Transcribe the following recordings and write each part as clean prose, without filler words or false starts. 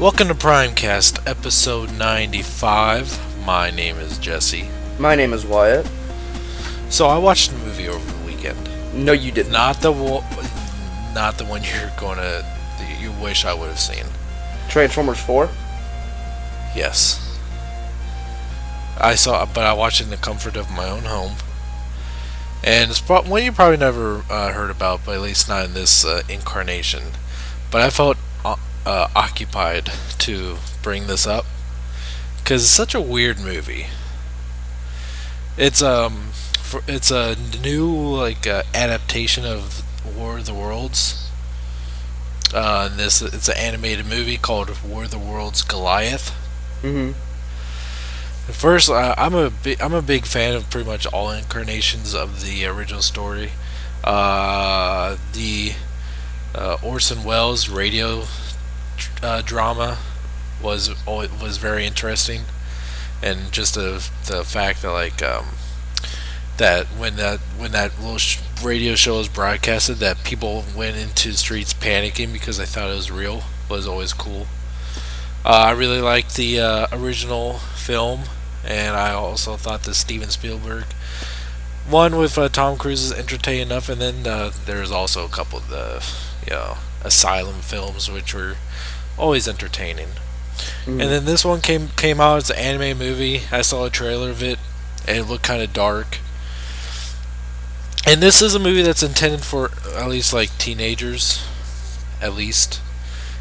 Welcome to Primecast, episode 95. My name is Jesse. My name is Wyatt. So I watched a movie over the weekend. No, you didn't. Not the one you wish I would have seen. Transformers 4? Yes. But I watched it in the comfort of my own home. And it's one you probably never heard about, but at least not in this incarnation. But I felt occupied to bring this up because it's such a weird movie. It's a new adaptation of War of the Worlds. It's an animated movie called War of the Worlds Goliath. Mm-hmm. First, I'm a big fan of pretty much all incarnations of the original story. The Orson Welles radio drama was very interesting, and just the fact that that when that little radio show was broadcasted, that people went into the streets panicking because they thought it was real was always cool. I really liked the original film, and I also thought the Steven Spielberg one with Tom Cruise is entertaining enough, and then there's also a couple of the Asylum films which were always entertaining. And then this one came out as an anime movie. I saw a trailer of it, and it looked kind of dark. And this is a movie that's intended for at least teenagers, at least,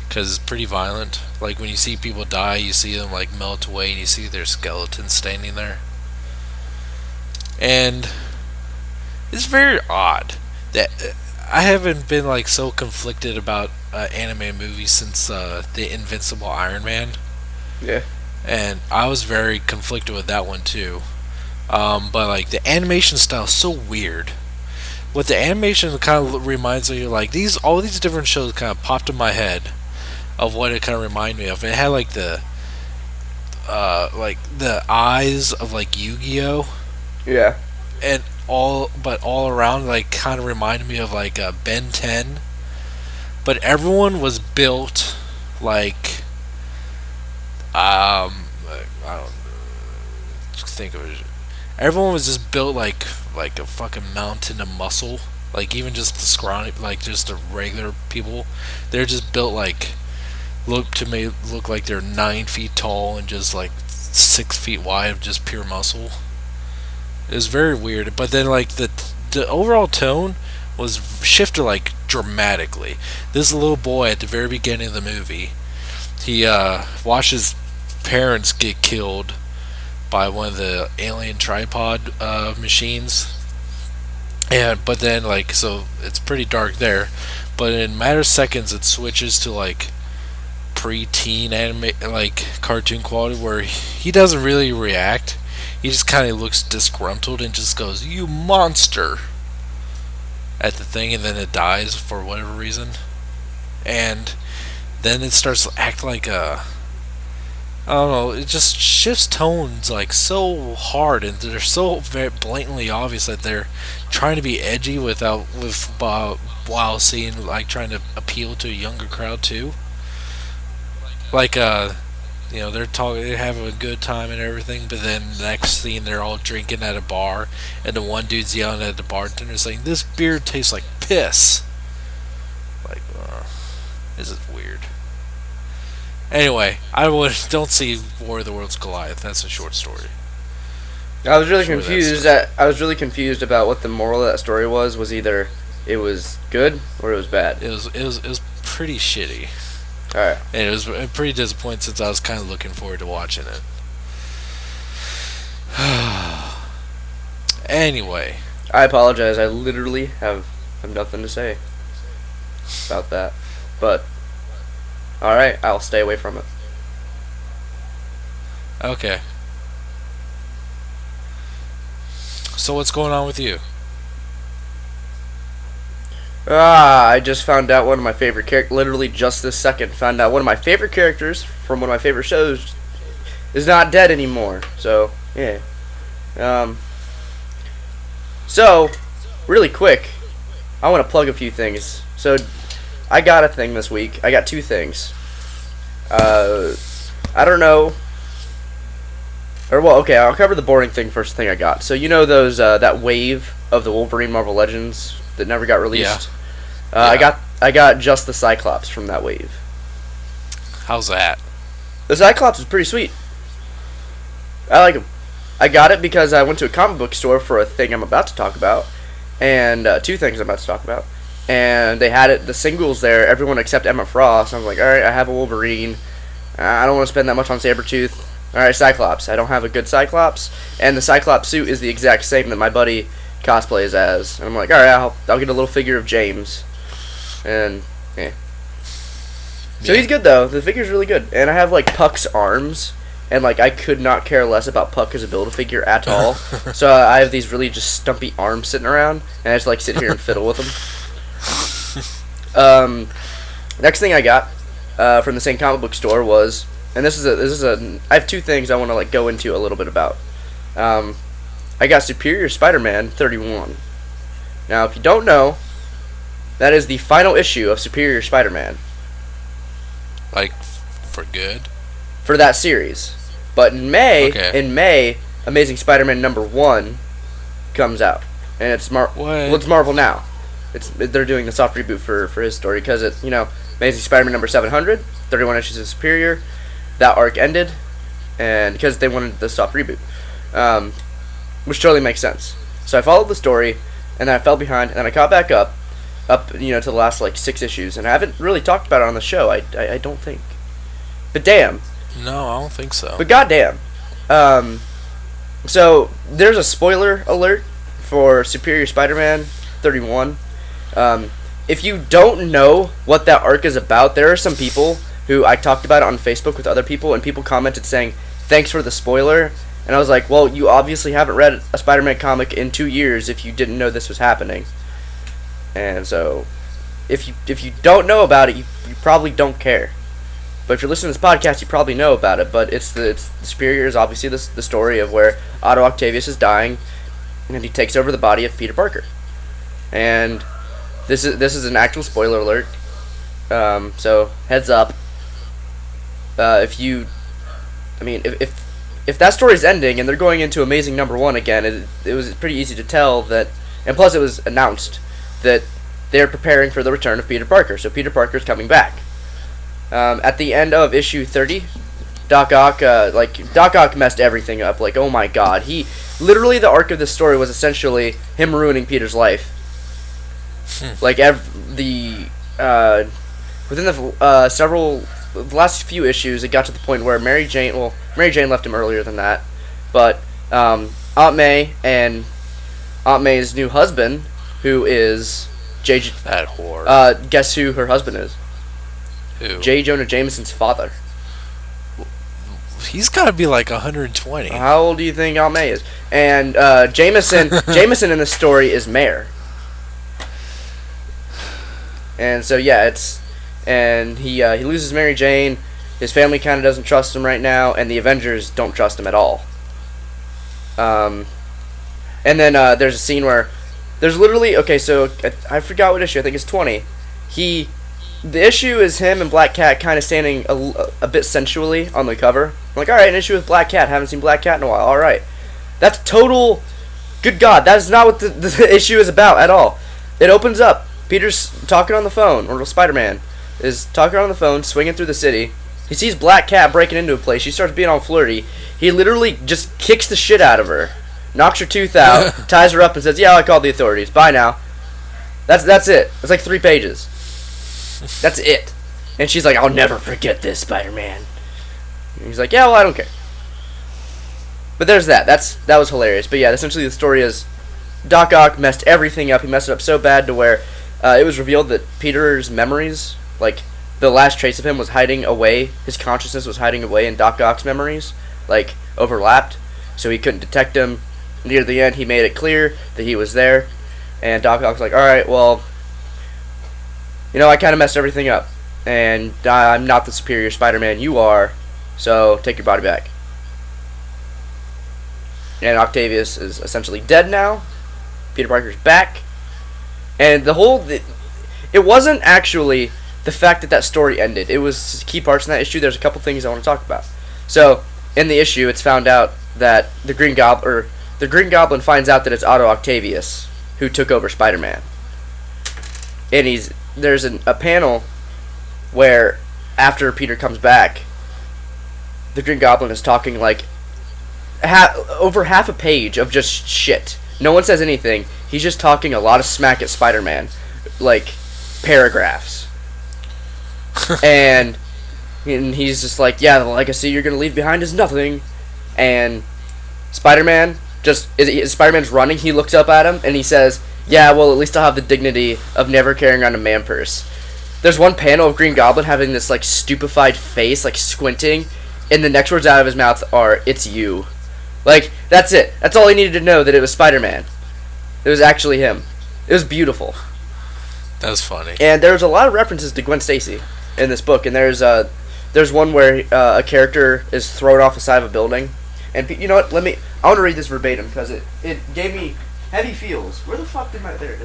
because it's pretty violent. Like when you see people die, you see them melt away, and you see their skeletons standing there. And it's very odd that I haven't been so conflicted about anime movies since the Invincible Iron Man. Yeah. And I was very conflicted with that one too. But the animation style is so weird. What the animation kind of reminds me of, all these different shows kind of popped in my head of what it kind of reminded me of. It had the eyes of Yu-Gi-Oh. Yeah. And all around kind of reminded me of Ben 10. But everyone was built I don't think of it. Everyone was just built like a fucking mountain of muscle. Even just the scrawny, just the regular people, they're just built look like they're 9 feet tall and just 6 feet wide of just pure muscle. It was very weird. But then the overall tone was shifted dramatically. This little boy at the very beginning of the movie, he watched his parents get killed by one of the alien tripod machines, but then so it's pretty dark there, but in a matter of seconds it switches to pre-teen anime cartoon quality, where he doesn't really react. He just kind of looks disgruntled and just goes, "You monster," at the thing, and then it dies for whatever reason. And then it starts to act I don't know, it just shifts tones so hard, and they're so very blatantly obvious that they're trying to be edgy while seeing trying to appeal to a younger crowd too. They're talking, they're having a good time and everything, but then the next scene they're all drinking at a bar, and the one dude's yelling at the bartender saying, "This beer tastes like piss." This is weird. Anyway, don't see War of the Worlds Goliath. That's a short story. I was really confused. I was really confused about what the moral of that story was. Was either it was good or it was bad. It was pretty shitty. All right. And it was pretty disappointing since I was kind of looking forward to watching it. Anyway, I apologize. I literally have nothing to say about that. But all right, I'll stay away from it. Okay. So what's going on with you? I just found out one of my favorite characters, literally just this second, found out one of my favorite characters from one of my favorite shows is not dead anymore. So, yeah. So, really quick, I want to plug a few things. So, I got a thing this week. I got two things. Uh, I don't know. Or well, okay, I'll cover the boring thing first. Thing I got. So you know those that wave of the Wolverine Marvel Legends that never got Yeah. released. Yeah. I got just the Cyclops from that wave. How's that? The Cyclops is pretty sweet. I like him. I got it because I went to a comic book store for a thing I'm about to talk about, and two things I'm about to talk about. And they had the singles there, everyone except Emma Frost. I was like, all right, I have a Wolverine. I don't want to spend that much on Sabretooth. All right, Cyclops. I don't have a good Cyclops, and the Cyclops suit is the exact same that my buddy cosplays as. And I'm like, all right, I'll get a little figure of James, and yeah. So Yeah. he's good though. The figure's really good, and I have like Puck's arms, and like I could not care less about Puck as a Build-A-Figure at all. So I have these really just stumpy arms sitting around, and I just like sit here and fiddle with them. Next thing I got from the same comic book store was, and this is a I have two things I want to like go into a little bit about. I got Superior Spider-Man 31. Now, if you don't know, that is the final issue of Superior Spider-Man Like, for good? for that series. But Okay. in May, Amazing Spider-Man #1 comes out, and it's What? well, it's Marvel now. They're doing the soft reboot for his story because Amazing Spider-Man #700, 31 issues of Superior, that arc ended, and because they wanted the soft reboot, which totally makes sense. So I followed the story, and then I fell behind, and then I caught back up to the last like 6 issues, and I haven't really talked about it on the show. I don't think, but damn. No, I don't think so. But goddamn. So there's a spoiler alert for Superior Spider-Man 31. If you don't know what that arc is about, there are some people who I talked about it on Facebook with other people, and people commented saying, "Thanks for the spoiler." And I was like, "Well, you obviously haven't read a Spider-Man comic in 2 years if you didn't know this was happening." And so, if you don't know about it, you probably don't care. But if you're listening to this podcast, you probably know about it. But it's the Superior is obviously the story of where Otto Octavius is dying, and he takes over the body of Peter Parker. And this is an actual spoiler alert. So heads up. If that story's ending and they're going into Amazing #1 again, it was pretty easy to tell that, and plus it was announced that they're preparing for the return of Peter Parker. So Peter Parker's coming back. At the end of issue 30, Doc Ock messed everything up. Like, oh my god, literally the arc of this story was essentially him ruining Peter's life. Like within the last few issues, it got to the point where Mary Jane left him earlier than that, but Aunt May and Aunt May's new husband, who is That whore. guess who her husband is? Who? J. Jonah Jameson's father. He's got to be like 120. How old do you think Aunt May is? And Jameson in this story is Mayor. And so yeah, he loses Mary Jane. His family kind of doesn't trust him right now, and the Avengers don't trust him at all. And then there's a scene where there's literally so I forgot what issue. I think it's 20. The issue is him and Black Cat kind of standing a bit sensually on the cover. I'm like, all right, an issue with Black Cat. Haven't seen Black Cat in a while. All right, that's total. Good God, that is not what the issue is about at all. It opens up. Peter's talking on the phone, or Spider-Man is talking on the phone, swinging through the city. He sees Black Cat breaking into a place. She starts being all flirty. He literally just kicks the shit out of her, knocks her tooth out, ties her up, and says, "Yeah, I called the authorities. Bye now." That's it. It's like 3 pages. That's it. And she's like, "I'll never forget this, Spider-Man." And he's like, "Yeah, well, I don't care." But there's that. That was hilarious. But yeah, essentially the story is Doc Ock messed everything up. He messed it up so bad to where it was revealed that Peter's memories, like the last trace of him, was hiding away. His consciousness was hiding away in Doc Ock's memories, like overlapped, so he couldn't detect him. Near the end, he made it clear that he was there, and Doc Ock's like, "All right, well, I kind of messed everything up, and I'm not the Superior Spider-Man. You are, so take your body back." And Octavius is essentially dead now. Peter Parker's back, and it wasn't actually the fact that that story ended. It was key parts in that issue. There's a couple things I want to talk about. So, in the issue, it's found out that the Green Goblin finds out that it's Otto Octavius who took over Spider-Man. And there's a panel where after Peter comes back, the Green Goblin is talking like over half a page of just shit. No one says anything. He's just talking a lot of smack at Spider-Man, like paragraphs. and he's just like, yeah, the legacy you're gonna leave behind is nothing. And Spider-Man's running. He looks up at him and he says, yeah, well, at least I'll have the dignity of never carrying around a man purse. There's one panel of Green Goblin having this like stupefied face, like squinting, and the next words out of his mouth are, "It's you." Like, that's it. That's all he needed to know, that it was Spider-Man. It was actually him. It was beautiful. That was funny. And there's a lot of references to Gwen Stacy in this book, and there's one where a character is thrown off the side of a building, and you know what? I want to read this verbatim because it gave me heavy feels. Where the fuck did there it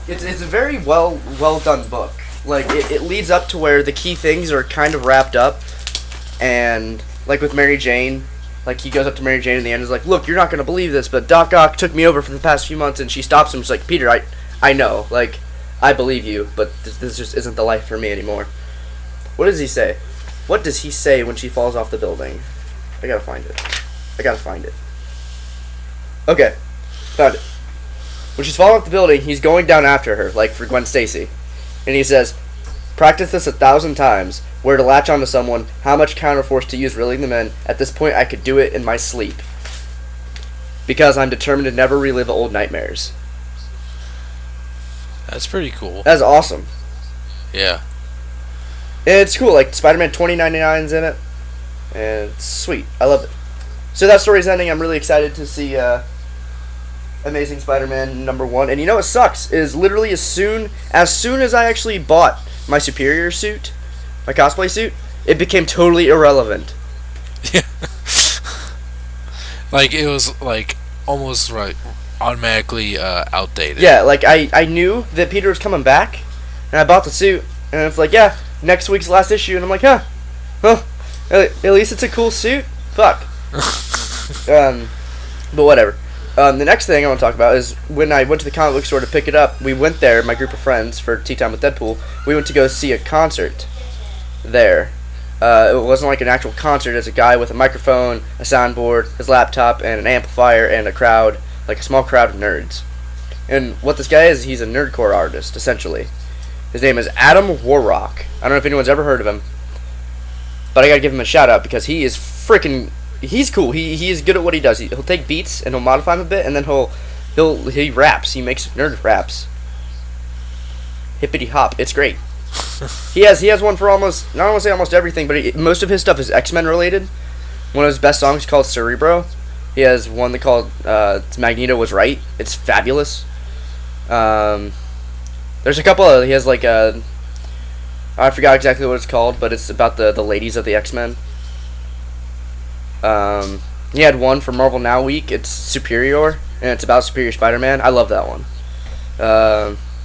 is. It's a very well done book. Like it leads up to where the key things are kind of wrapped up, and like with Mary Jane, like he goes up to Mary Jane in the end and is like, look, you're not gonna believe this, but Doc Ock took me over for the past few months, and she stops him. She's like, Peter, I know, like I believe you, but this just isn't the life for me anymore. What does he say? What does he say when she falls off the building? I gotta find it. Okay, found it. When she's falling off the building, he's going down after her, like for Gwen Stacy. And he says, practice this 1,000 times. Where to latch onto someone, how much counterforce to use reeling them in. At this point, I could do it in my sleep. Because I'm determined to never relive old nightmares. That's pretty cool. That's awesome. Yeah. And it's cool, like Spider-Man 2099's in it. And it's sweet. I love it. So that story's ending. I'm really excited to see Amazing Spider-Man #1. And you know what sucks? Is literally as soon as I actually bought my Superior suit, my cosplay suit, it became totally irrelevant. Yeah. Like, it was, like, almost, like, automatically outdated. Yeah, like, I knew that Peter was coming back, and I bought the suit, and it's like, yeah, next week's last issue, and I'm like, at least it's a cool suit? Fuck. But whatever. The next thing I want to talk about is when I went to the comic book store to pick it up, we went there, my group of friends, for Tea Time with Deadpool. We went to go see a concert there. It wasn't like an actual concert. It's a guy with a microphone, a soundboard, his laptop, and an amplifier, and a crowd, like a small crowd of nerds. And what this guy is, he's a nerdcore artist, essentially. His name is Adam Warrock. I don't know if anyone's ever heard of him, but I gotta give him a shout out because he is freaking... He's cool. He is good at what he does. He'll take beats and he'll modify them a bit, and then he raps. He makes nerd raps. Hippity hop. It's great. He has one for almost, not want to say almost everything, but most of his stuff is X-Men related. One of his best songs is called Cerebro. He has one that called Magneto Was Right. It's fabulous. There's a couple of, he has like I forgot exactly what it's called, but it's about the ladies of the X-Men. He had one for Marvel Now Week. It's Superior, and it's about Superior Spider-Man. I love that one.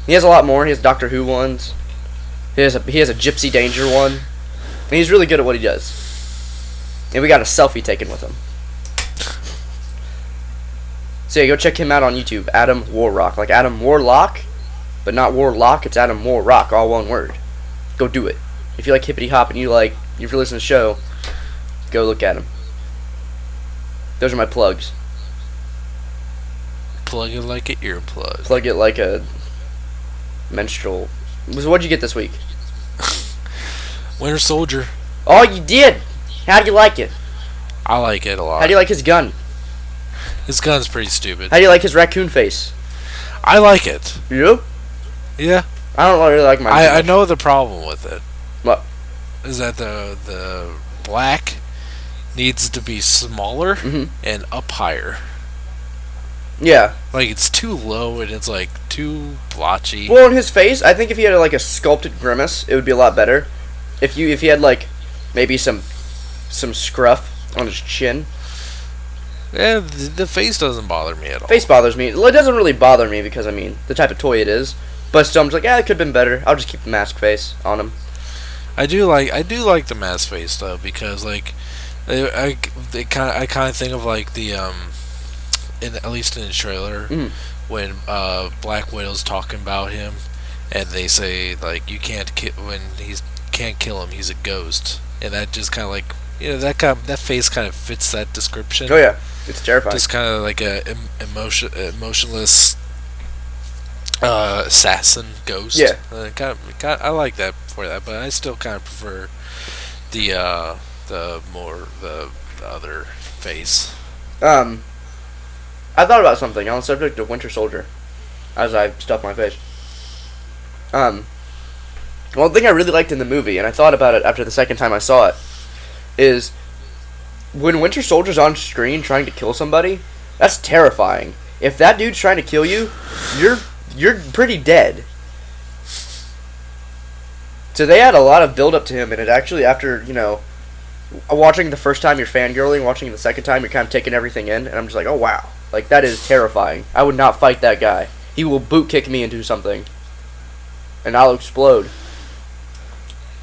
He has a lot more. He has Doctor Who ones. He has a Gypsy Danger one. And he's really good at what he does. And we got a selfie taken with him. So yeah, go check him out on YouTube. Adam Warrock. Like Adam Warlock, but not Warlock. It's Adam Warrock, all one word. Go do it. If you like hippity hop and if you're listening to the show, go look at him. Those are my plugs. Plug it like an earplug. Plug it like a menstrual. So what'd you get this week? Winter Soldier. Oh, you did? How do you like it? I like it a lot. How do you like his gun? His gun's pretty stupid. How do you like his raccoon face? I like it. You? Yeah. I don't really like my I know the problem with it. What? Is that the black needs to be smaller and up higher. Yeah. Like, it's too low and it's, like, too blotchy. Well, in his face, I think if he had, like, a sculpted grimace, it would be a lot better. If he had, like, maybe some scruff on his chin. Yeah, the face doesn't bother me at all. Face bothers me. Well, it doesn't really bother me because, I mean, the type of toy it is. But still, I'm just like, yeah, it could have been better. I'll just keep the mask face on him. I do like the mask face though, because like I kind of think of like the in at least in the trailer Mm. when Black Widow's talking about him, and they say like you can't when he's can't kill him, he's a ghost, and that just kind of like that face kind of fits that description. Oh yeah, it's terrifying. Just kind of like a emotionless assassin ghost. Yeah. I like that for that, but I still kind of prefer the other face. I thought about something on the subject of Winter Soldier as I stuffed my face. One thing I really liked in the movie, and I thought about it after the second time I saw it, is when Winter Soldier's on screen trying to kill somebody, that's terrifying. If that dude's trying to kill you, you're pretty dead. So they had a lot of build up to him, and it actually, after, watching the first time you're fangirling, watching the second time you're kind of taking everything in, and I'm just like, oh wow. Like, that is terrifying. I would not fight that guy. He will boot kick me into something. And I'll explode.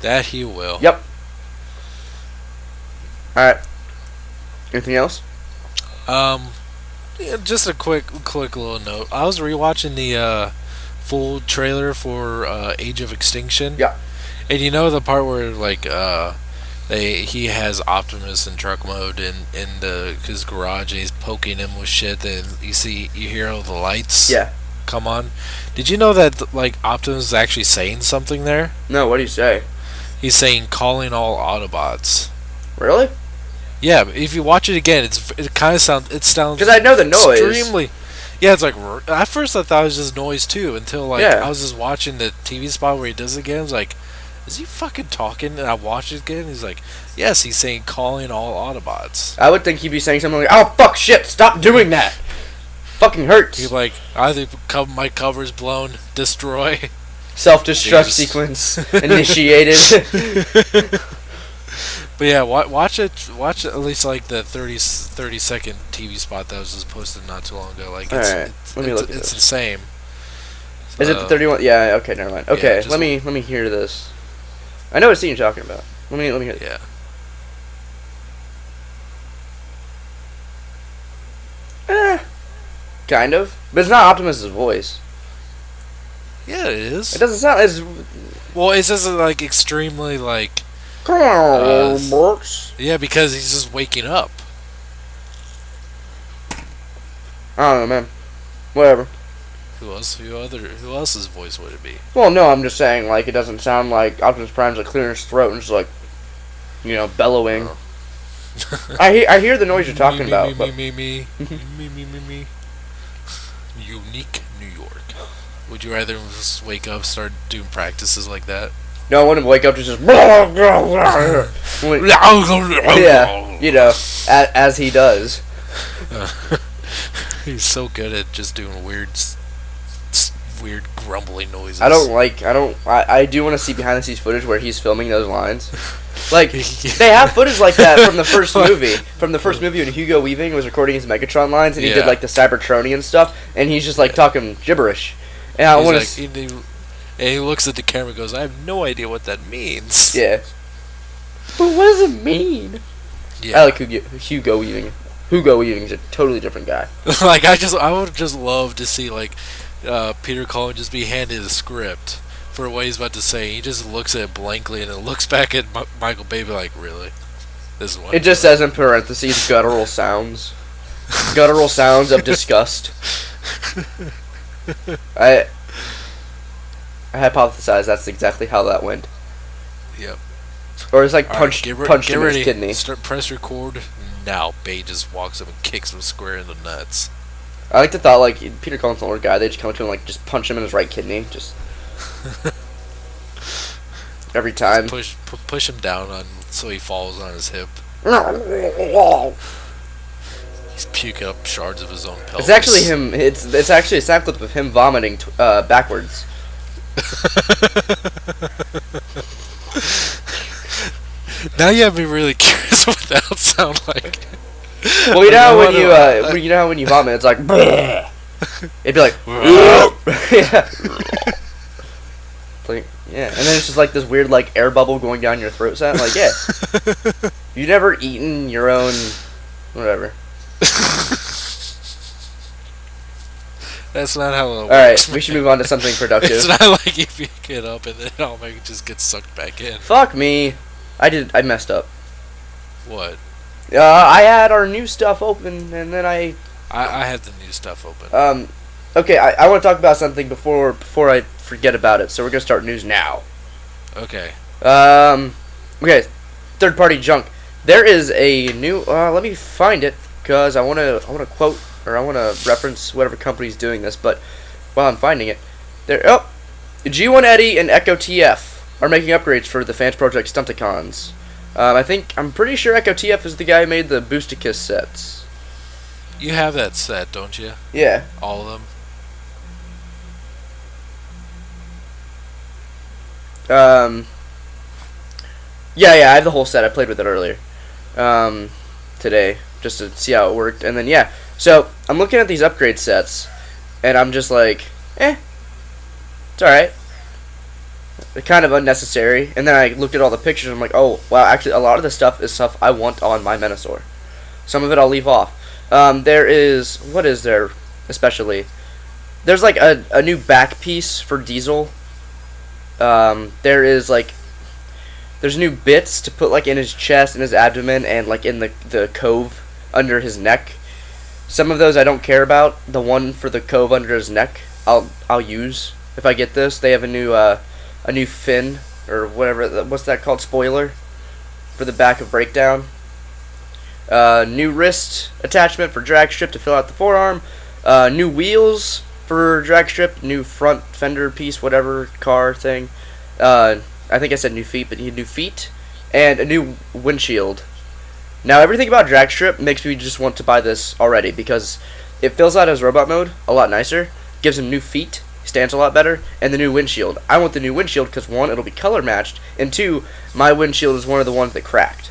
That he will. Yep. Alright. Anything else? Yeah, just a quick little note. I was rewatching the full trailer for Age of Extinction. Yeah. And you know the part where like he has Optimus in truck mode in his garage, and he's poking him with shit, and you hear all the lights. Yeah. Come on. Did you know that like Optimus is actually saying something there? No, what do you say? He's saying calling all Autobots. Really? Yeah, but if you watch it again, it kind of sounds Because I know the noise. Extremely. Yeah, it's like at first I thought it was just noise too, until like Yeah. I was just watching the TV spot where he does it again. I was like, is he fucking talking? And I watched it again. And he's like, yes, he's saying calling all Autobots. I would think he'd be saying something like, oh fuck shit, stop doing that. Fucking hurts. He's like, either my cover's blown, destroy. Self-destruct Jeez. sequence initiated. But yeah, watch it. Watch at least like the 30-second TV spot that was just posted not too long ago. Like, Alright, let me look at it's this. insane. Is it the 31? Yeah, okay, never mind. Okay, just- let me hear this. I know what scene you're talking about. Let me hear this. Yeah. Kind of. But it's not Optimus's voice. Yeah, it is. It doesn't sound as... Well, it's just like extremely like. Come on, Brooks. Yeah, because he's just waking up. I don't know, man. Whatever. Who else's voice would it be? Well, no, I'm just saying, like, it doesn't sound like Optimus Prime's like clearing his throat and just like, bellowing. Oh. I hear the noise you're talking about. Me, But me. Unique New York. Would you rather just wake up, start doing practices like that? no, I want him to wake up to just... yeah, as he does. He's so good at just doing weird grumbling noises. I do want to see behind the scenes footage where he's filming those lines. Like, they have footage like that from the first movie. From the first movie when Hugo Weaving was recording his Megatron lines, and he did, like, the Cybertronian stuff, and he's just, like, talking gibberish. And I want to... And he looks at the camera and goes, I have no idea what that means. Yeah. But what does it mean? Yeah. I like Hugo Weaving. Hugo Weaving's a totally different guy. Like, I would just love to see, like, Peter Cullen just be handed a script for what he's about to say. He just looks at it blankly and then looks back at Michael Bay like, really? This is what It just says in parentheses, guttural sounds. Guttural sounds of disgust. I hypothesize that's exactly how that went. Yep. Or it's like All punched right, punched get him in ready. his kidney. Press record. Now, Bay just walks up and kicks him square in the nuts. I like to thought like Peter Cullen's an older guy. They just come up to him like just punch him in his right kidney, just every time. Just push him down so he falls on his hip. He's puking up shards of his own pelvis. It's actually him. It's actually a sound clip of him vomiting backwards. Now you have me really curious what that would sound like. Well, you know when you vomit, it's like. It'd be like. Yeah. Like, yeah, and then it's just like this weird like air bubble going down your throat sound. Like, yeah, you never eaten your own, whatever. That's not how it All works. right, we should move on to something productive. It's not like if you get up and then it all just gets sucked back in. Fuck me, I messed up. What? I had our new stuff open, and then I had the new stuff open. Okay, I want to talk about something before I forget about it. So we're gonna start news now. Okay. Okay, third party junk. There is a new. Let me find it because I wanna quote or I wanna reference whatever company's doing this. But while I'm finding it, G1 Eddie and Echo TF are making upgrades for the Fans Project Stunticons. I'm pretty sure Echo TF is the guy who made the Boosticus sets. You have that set, don't you? Yeah. All of them. Yeah, I have the whole set. I played with it earlier, today, just to see how it worked. And then, yeah, so I'm looking at these upgrade sets, and I'm just like, it's alright. They're kind of unnecessary. And then I looked at all the pictures, and I'm like, oh, wow, actually, a lot of this stuff is stuff I want on my Menasor. Some of it I'll leave off. There is, what is there, especially? There's, like, a new back piece for Diesel. There's new bits to put like in his chest and his abdomen and like in the cove under his neck. Some of those I don't care about. The one for the cove under his neck I'll use if I get this. They have a new fin or whatever. What's that called? Spoiler for the back of Breakdown. New wrist attachment for drag strip to fill out the forearm. New wheels for drag strip. New front fender piece, whatever car thing. I think I said new feet, but he had new feet and a new windshield. Now everything about drag strip makes me just want to buy this already because it fills out his robot mode a lot nicer, gives him new feet, stands a lot better, and the new windshield. I want the new windshield because one, it'll be color matched, and two, my windshield is one of the ones that cracked.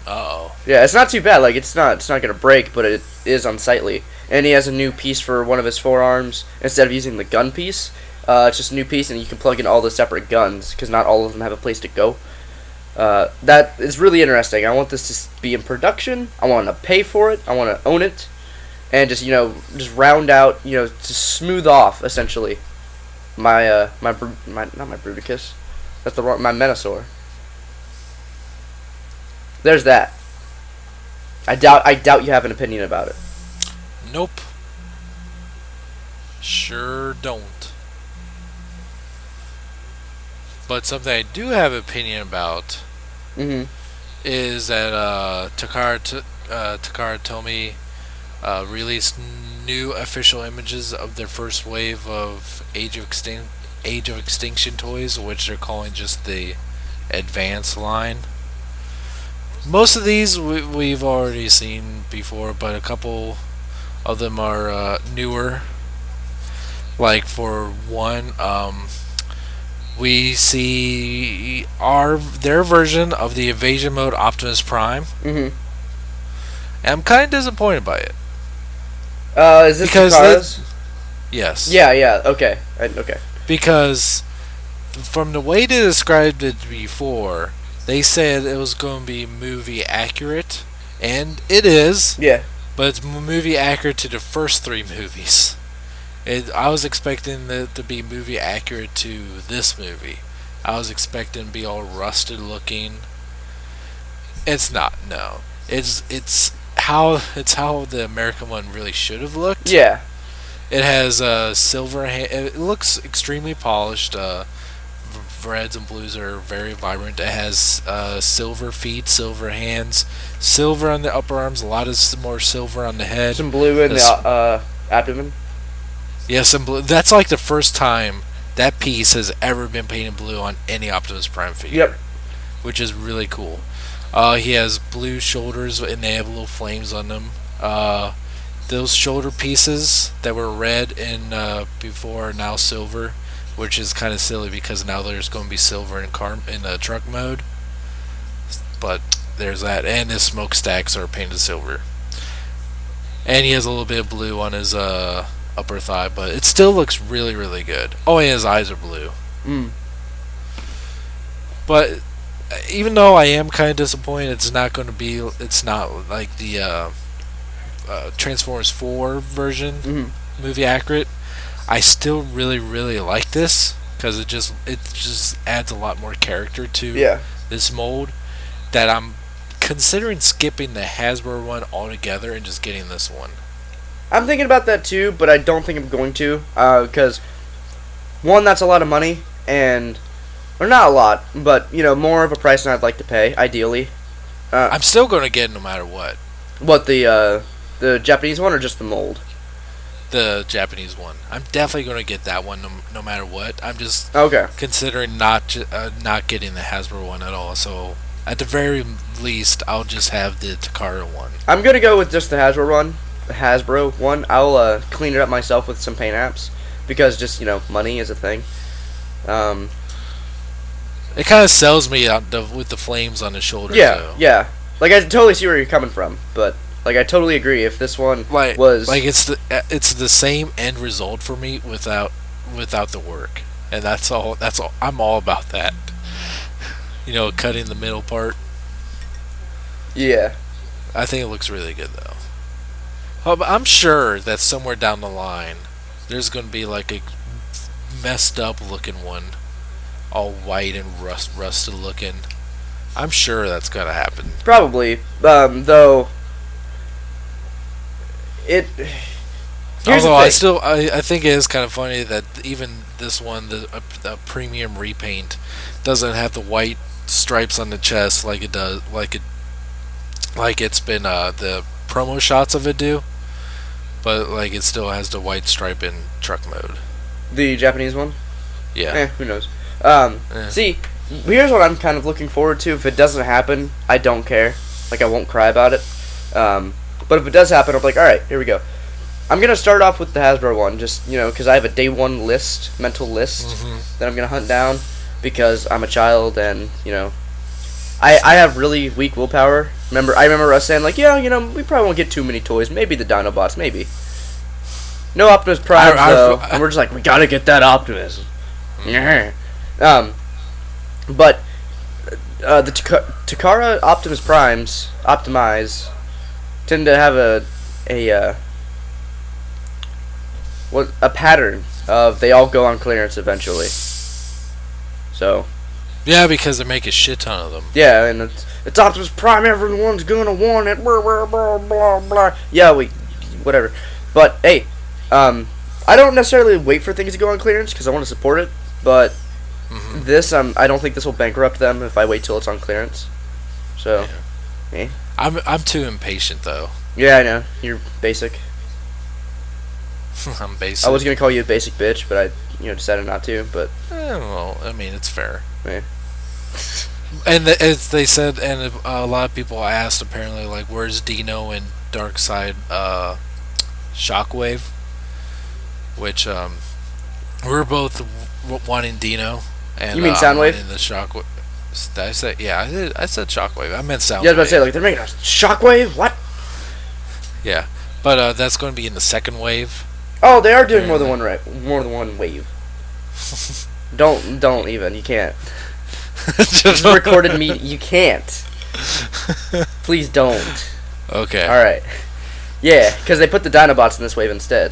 Uh-oh. Yeah, it's not too bad. Like it's not gonna break, but it is unsightly. And he has a new piece for one of his forearms instead of using the gun piece. It's just a new piece, and you can plug in all the separate guns because not all of them have a place to go. That is really interesting. I want this to be in production. I want to pay for it. I want to own it, and just round out, to smooth off essentially my not my Bruticus. That's my Menasor. There's that. I doubt you have an opinion about it. Nope. Sure don't. But something I do have an opinion about is that Takara Tomy released new official images of their first wave of Age of Extinction toys, which they're calling just the Advanced line. Most of these we've already seen before, but a couple of them are newer. Like for one, we see their version of the Evasion Mode Optimus Prime. And I'm kind of disappointed by it. Is this because yes. Yeah. Okay. Okay. Because from the way they described it before, they said it was going to be movie accurate, and it is. Yeah. But it's movie accurate to the first three movies. I was expecting it to be movie accurate to this movie. I was expecting to be all rusted looking. It's not. No. It's how the American one really should have looked. Yeah. It has silver. It looks extremely polished. Reds and blues are very vibrant. It has silver feet, silver hands, silver on the upper arms. A lot of more silver on the head. Some blue in the abdomen. Yes, some blue. That's like the first time that piece has ever been painted blue on any Optimus Prime figure. Yep. Which is really cool. He has blue shoulders, and they have little flames on them. Those shoulder pieces that were red in before are now silver, which is kind of silly because now there's going to be silver in truck mode. But there's that, and his smokestacks are painted silver. And he has a little bit of blue on his upper thigh, but it still looks really, really good. Oh, and his eyes are blue. Mm. But even though I am kind of disappointed, it's not going to be. It's not like the Transformers 4 version movie accurate. I still really, really like this because it just adds a lot more character to this mold that I'm considering skipping the Hasbro one altogether and just getting this one. I'm thinking about that too, but I don't think I'm going to, because one, that's a lot of money, or not a lot, but more of a price than I'd like to pay, ideally. I'm still going to get it no matter what. What, the Japanese one or just the mold? The Japanese one. I'm definitely going to get that one no matter what. I'm just considering not getting the Hasbro one at all. So at the very least, I'll just have the Takara one. I'm going to go with just the Hasbro one. I'll clean it up myself with some paint apps because just money is a thing. It kind of sells me with the flames on his shoulders. Yeah. Like, I totally see where you're coming from, but I totally agree. If this one was it's the same end result for me without the work, and that's all. I'm all about that. Cutting the middle part. Yeah. I think it looks really good though. Oh, but I'm sure that somewhere down the line, there's going to be like a messed up looking one, all white and rusted looking. I'm sure that's going to happen. Probably, though. Although I think it is kind of funny that even this one, the premium repaint, doesn't have the white stripes on the chest like it does, like it's been the promo shots of it do, but like it still has the white stripe in truck mode. The Japanese one? Yeah. Who knows? See, here's what I'm kind of looking forward to. If it doesn't happen, I don't care. Like, I won't cry about it. But if it does happen, I'm like, alright, here we go. I'm going to start off with the Hasbro one, just, because I have a day one mental list that I'm going to hunt down because I'm a child and, I have really weak willpower. I remember us saying, like, we probably won't get too many toys. Maybe the Dinobots, maybe. No Optimus Prime, though. And we're just like, we got to get that Optimus. But the Takara Optimus Primes, Optimize, tend to have a pattern of they all go on clearance eventually. So. Yeah, because they make a shit ton of them. Yeah, and it's Optimus Prime. Everyone's gonna want it. Blah blah blah blah blah. Yeah, whatever. But hey, I don't necessarily wait for things to go on clearance because I want to support it. But this, I don't think this will bankrupt them if I wait till it's on clearance. So, yeah. I'm too impatient though. Yeah, I know. You're basic. I'm basic. I was gonna call you a basic bitch, but I decided not to. But well, I mean, it's fair. Yeah. And as they said, and a lot of people asked apparently, like, where's Dino and Darkseid Shockwave? Which we're both wanting Dino. And, you mean Soundwave? The Shockwave. Did I say? Yeah, I said Shockwave. I meant Soundwave. Yeah, I was about to say, like, they're making a Shockwave? What? Yeah, but that's going to be in the second wave. Oh, they are doing more than one wave. Don't even. You can't. It's recorded me. You can't. Please don't. Okay. All right. Yeah, because they put the Dinobots in this wave instead.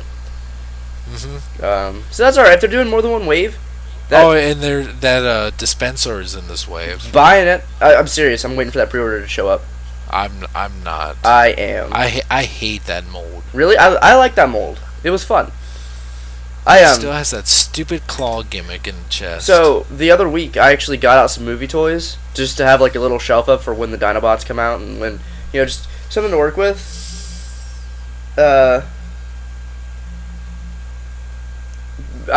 So that's all right. If they're doing more than one wave. And that dispenser is in this wave. Buying it. I'm serious. I'm waiting for that pre-order to show up. I'm not. I am. I hate that mold. Really? I like that mold. It was fun. It still has that stupid claw gimmick in the chest. So the other week, I actually got out some movie toys just to have like a little shelf up for when the Dinobots come out and when just something to work with. I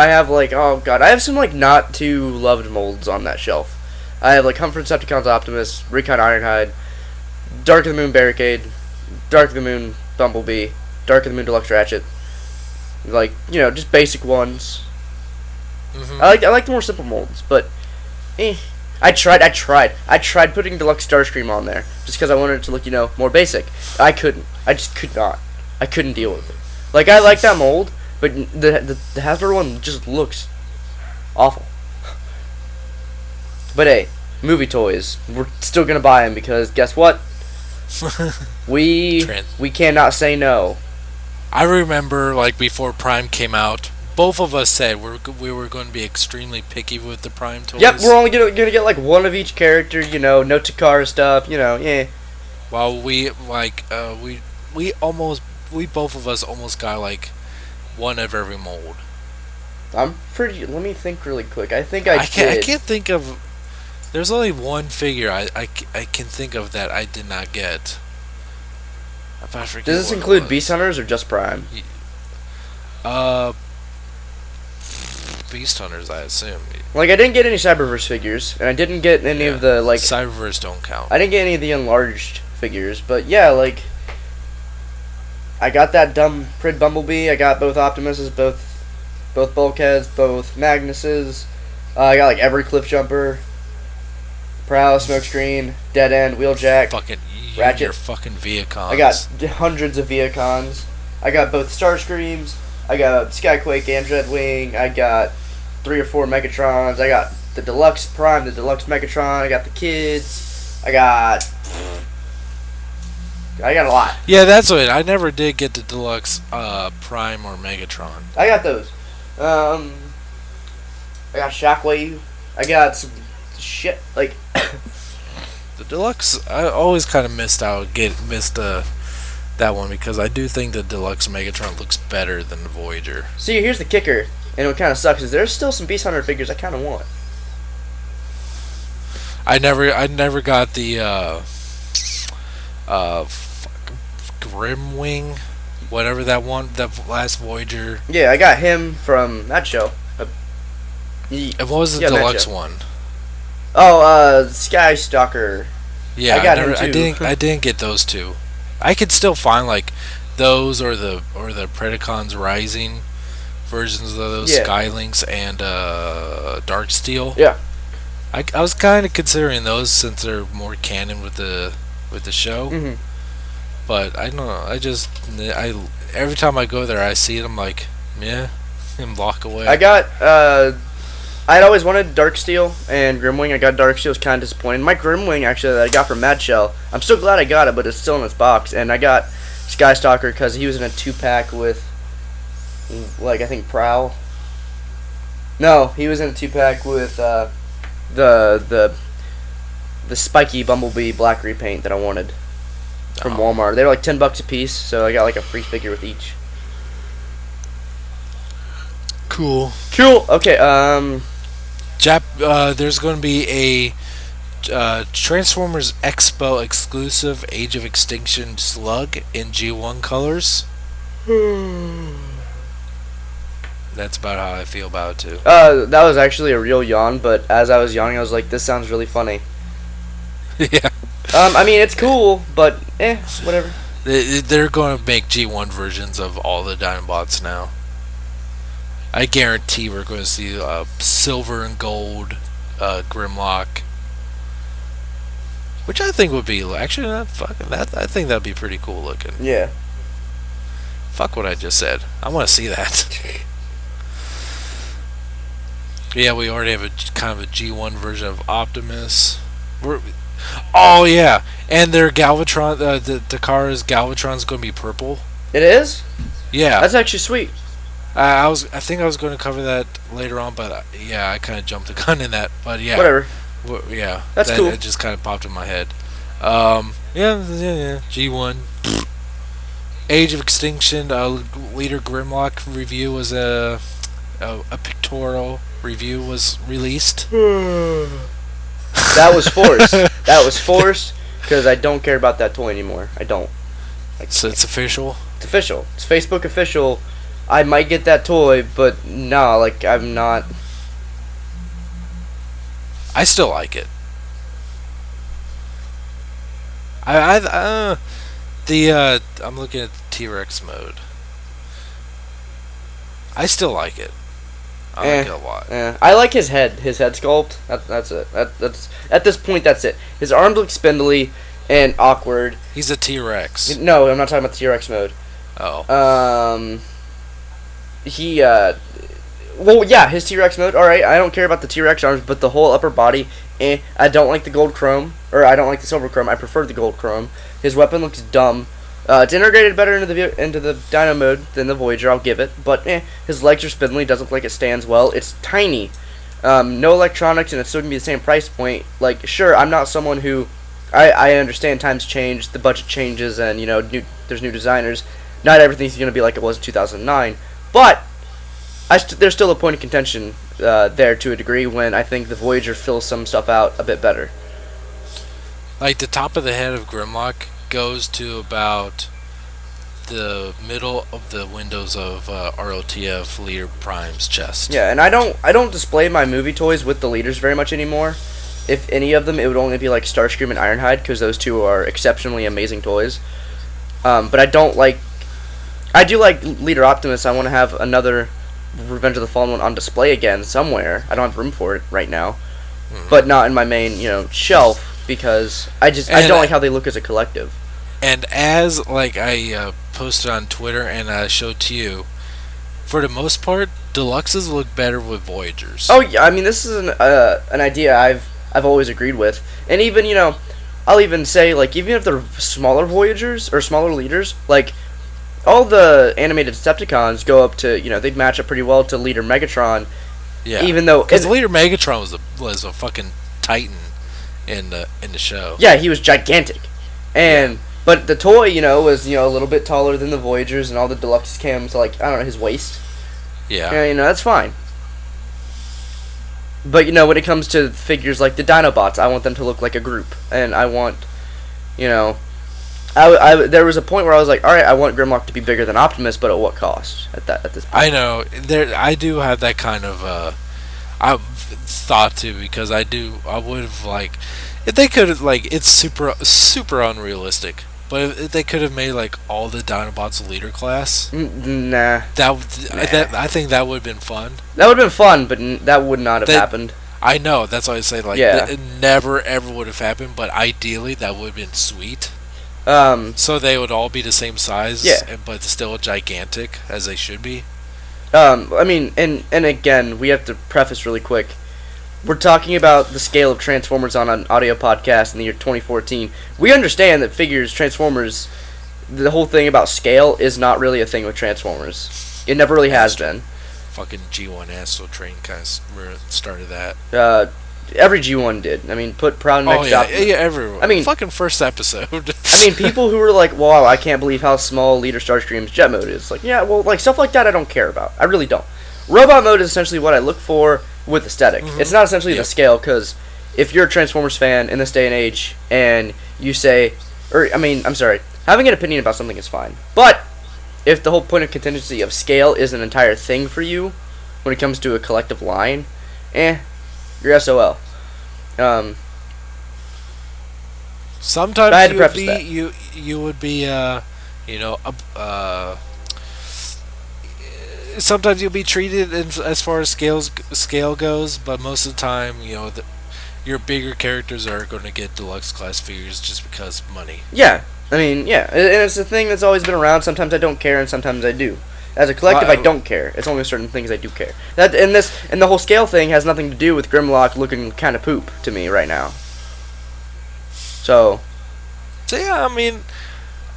have I have some like not too loved molds on that shelf. I have like Humphrey Decepticons Optimus, Recon Ironhide, Dark of the Moon Barricade, Dark of the Moon Bumblebee, Dark of the Moon Deluxe Ratchet. Like, just basic ones. I like the more simple molds, but I tried putting Deluxe Starscream on there just because I wanted it to look, more basic. I couldn't. I just could not. I couldn't deal with it. Like, I like that mold, But the Hasbro one just looks awful. But hey, movie toys. We're still gonna buy them because guess what? We cannot say no. I remember, like, before Prime came out, both of us said we were going to be extremely picky with the Prime toys. Yep, we're only gonna get like one of each character. You know, no Takara stuff. You know, yeah. While we both of us almost got like one of every mold. I'm pretty. Let me think really quick. I think I can't think of. There's only one figure I can think of that I did not get. Does this include Beast Hunters or just Prime? Beast Hunters, I assume. Like, I didn't get any Cyberverse figures, and I didn't get any of the, like... Cyberverse don't count. I didn't get any of the enlarged figures, but yeah, like... I got that dumb Prid Bumblebee, I got both Optimuses, both Bulkheads, both Magnuses, I got, like, every Cliff Jumper, Prow, Smokescreen, Dead End, Wheeljack, Ratchet. Your fucking Viacons. I got hundreds of Viacons. I got both Starscreams. I got Skyquake and Dreadwing. I got 3 or 4 Megatrons. I got the Deluxe Prime, the Deluxe Megatron. I got the kids. I got a lot. Yeah, that's what I never did get the Deluxe Prime or Megatron. I got those. I got Shockwave. I got some shit like. The Deluxe, I always kind of missed that one because I do think the Deluxe Megatron looks better than the Voyager. See, here's the kicker, and what kind of sucks is there's still some Beast Hunter figures I kind of want. I never got the Grimwing, whatever that last Voyager. Yeah, I got him from that show. And what was the Deluxe one? Oh, Sky Stalker. Yeah, I didn't get those two. I could still find like those or the Predacons Rising versions of those Skylinks and Darksteel. Yeah. I was kind of considering those since they're more canon with the show. Mm-hmm. But I don't know. I every time I go there, I see it. I'm like, yeah, and walk away. I got I'd always wanted Darksteel and Grimwing. I got Darksteel. Was kind of disappointed. My Grimwing, actually, that I got from Mad Shell, I'm so glad I got it, but it's still in its box. And I got Skystalker because he was in a 2-pack with, like, I think Prowl. No, he was in a 2-pack with the spiky Bumblebee black repaint that I wanted from Walmart. They were like $10 a piece, so I got like a free figure with each. Cool. Okay. There's going to be a Transformers Expo exclusive Age of Extinction Slug in G1 colors. That's about how I feel about it too. That was actually a real yawn, but as I was yawning, I was like, "This sounds really funny." Yeah. I mean, it's cool, but whatever. They're going to make G1 versions of all the Dinobots now. I guarantee we're going to see silver and gold Grimlock, which I think would be actually not fucking that. I think that'd be pretty cool looking. Yeah. Fuck what I just said. I want to see that. Yeah, we already have a kind of a G1 version of Optimus. Oh yeah, and their Galvatron, the Takara's Galvatron's going to be purple. It is? Yeah. That's actually sweet. I think I was going to cover that later on, but yeah, I kind of jumped the gun in that. But yeah, whatever. Yeah, that's cool. It just kind of popped in my head. Yeah. G1, Age of Extinction. Leader Grimlock review was a pictorial review was released. That was forced. That was forced because I don't care about that toy anymore. I don't. So it's official. It's official. It's Facebook official. I might get that toy, but no, like I'm not. I still like it. I'm looking at the T-Rex mode. I still like it. I like it a lot. I like his head. His head sculpt. That's it. That's at this point. That's it. His arms look spindly and awkward. He's a T-Rex. No, I'm not talking about the T-Rex mode. Oh. he well, yeah, his T-Rex mode. All right, I don't care about the T-Rex arms, but the whole upper body. I don't like the gold chrome, or I don't like the silver chrome. I prefer the gold chrome. His weapon looks dumb. It's integrated better into the Dino mode than the Voyager. I'll give it, but his legs are spindly. Doesn't look like it stands well. It's tiny. No electronics, and it's still gonna be the same price point. Like, sure, I'm not someone who. I understand times change, the budget changes, and there's new designers. Not everything's gonna be like it was in 2009, but there's still a point of contention there to a degree when I think the Voyager fills some stuff out a bit better. Like the top of the head of Grimlock goes to about the middle of the windows of ROTF Leader Prime's chest. Yeah, and I don't display my movie toys with the leaders very much anymore. If any of them, it would only be like Starscream and Ironhide, because those two are exceptionally amazing toys. But I do like Leader Optimus. I want to have another Revenge of the Fallen one on display again somewhere. I don't have room for it right now, but not in my main shelf, because I don't like how they look as a collective. And as like I posted on Twitter and I showed to you, for the most part, deluxes look better with Voyagers. Oh yeah, I mean this is an idea I've always agreed with, and even I'll even say, like, even if they're smaller Voyagers or smaller leaders, like all the animated Decepticons go up to they'd match up pretty well to Leader Megatron. Yeah, even though because Leader Megatron was a fucking titan in the show. Yeah, he was gigantic, and but the toy was a little bit taller than the Voyagers, and all the deluxe came to, like, I don't know, his waist. Yeah, that's fine. But when it comes to figures like the Dinobots, I want them to look like a group, and I want there was a point where I was like, all right, I want Grimlock to be bigger than Optimus, but at what cost? At this point, I know I do have that kind of I've thought too, because I would have, like, if they could have, like, it's super unrealistic, but if they could have made like all the Dinobots leader class, nah. I think that would have been fun. That would have been fun, but that would not have happened. I know, that's why I say, like, it never ever would have happened, but ideally that would have been sweet. So they would all be the same size, but still gigantic as they should be. I mean, and again, we have to preface really quick. We're talking about the scale of Transformers on an audio podcast in the year 2014. We understand that Transformers, the whole thing about scale is not really a thing with Transformers. It never really has been. Fucking G1 Astro Train kind of started that. Every G1 did. I mean, put Proud next to Optimus. Yeah, everyone. I mean, fucking first episode. I mean, people who were like, wow, I can't believe how small Leader Starscream's jet mode is. Like, yeah, well, like, stuff like that I don't care about. I really don't. Robot mode is essentially what I look for with aesthetic. Mm-hmm. It's not essentially the scale, because if you're a Transformers fan in this day and age, and you say, having an opinion about something is fine. But if the whole point of contingency of scale is an entire thing for you, when it comes to a collective line, you're SOL. Sometimes you would be sometimes you'll be treated as far as scale goes, but most of the time, your bigger characters are going to get deluxe class figures just because money. Yeah, I mean, yeah, and it's a thing that's always been around. Sometimes I don't care, and sometimes I do. As a collective, I don't care. It's only certain things I do care. And the whole scale thing has nothing to do with Grimlock looking kind of poop to me right now. So yeah, I mean,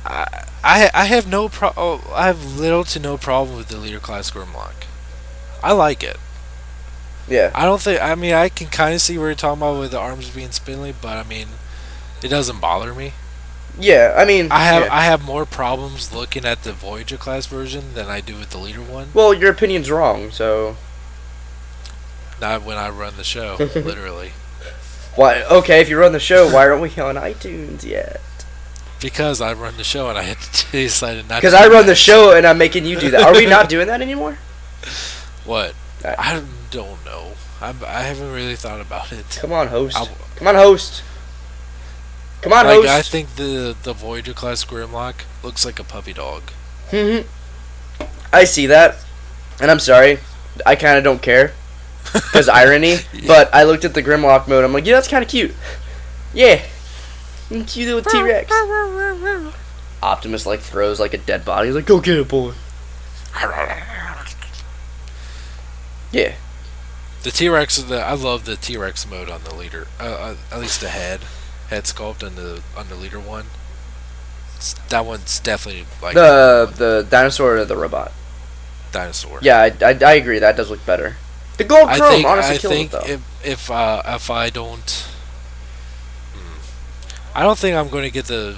I have I have little to no problem with the leader class Grimlock. I like it. Yeah. I can kind of see where you're talking about with the arms being spindly, but I mean, it doesn't bother me. Yeah, I mean, I have more problems looking at the Voyager class version than I do with the leader one. Well, your opinion's wrong, so. Not when I run the show, literally. Why? Okay, if you run the show, why aren't we on iTunes yet? Because I run the show and I had to decide not. Because I run the show and I'm making you do that. Are we not doing that anymore? What? I don't know. I haven't really thought about it. Come on, host. Come on, host. Come on, host. I think the Voyager class Grimlock looks like a puppy dog. I see that, and I'm sorry. I kind of don't care, because irony. Yeah. But I looked at the Grimlock mode. I'm like, yeah, that's kind of cute. Yeah, cute little T-Rex. Optimus throws a dead body. He's like, go get it, boy. Yeah. The T-Rex, I love the T-Rex mode on the leader. At least the head sculpt on the leader one. That one's definitely like number The one. the dinosaur or the robot? Dinosaur. Yeah, I agree. That does look better. The gold chrome honestly I kills it think though. if I don't, I don't think I'm going to get the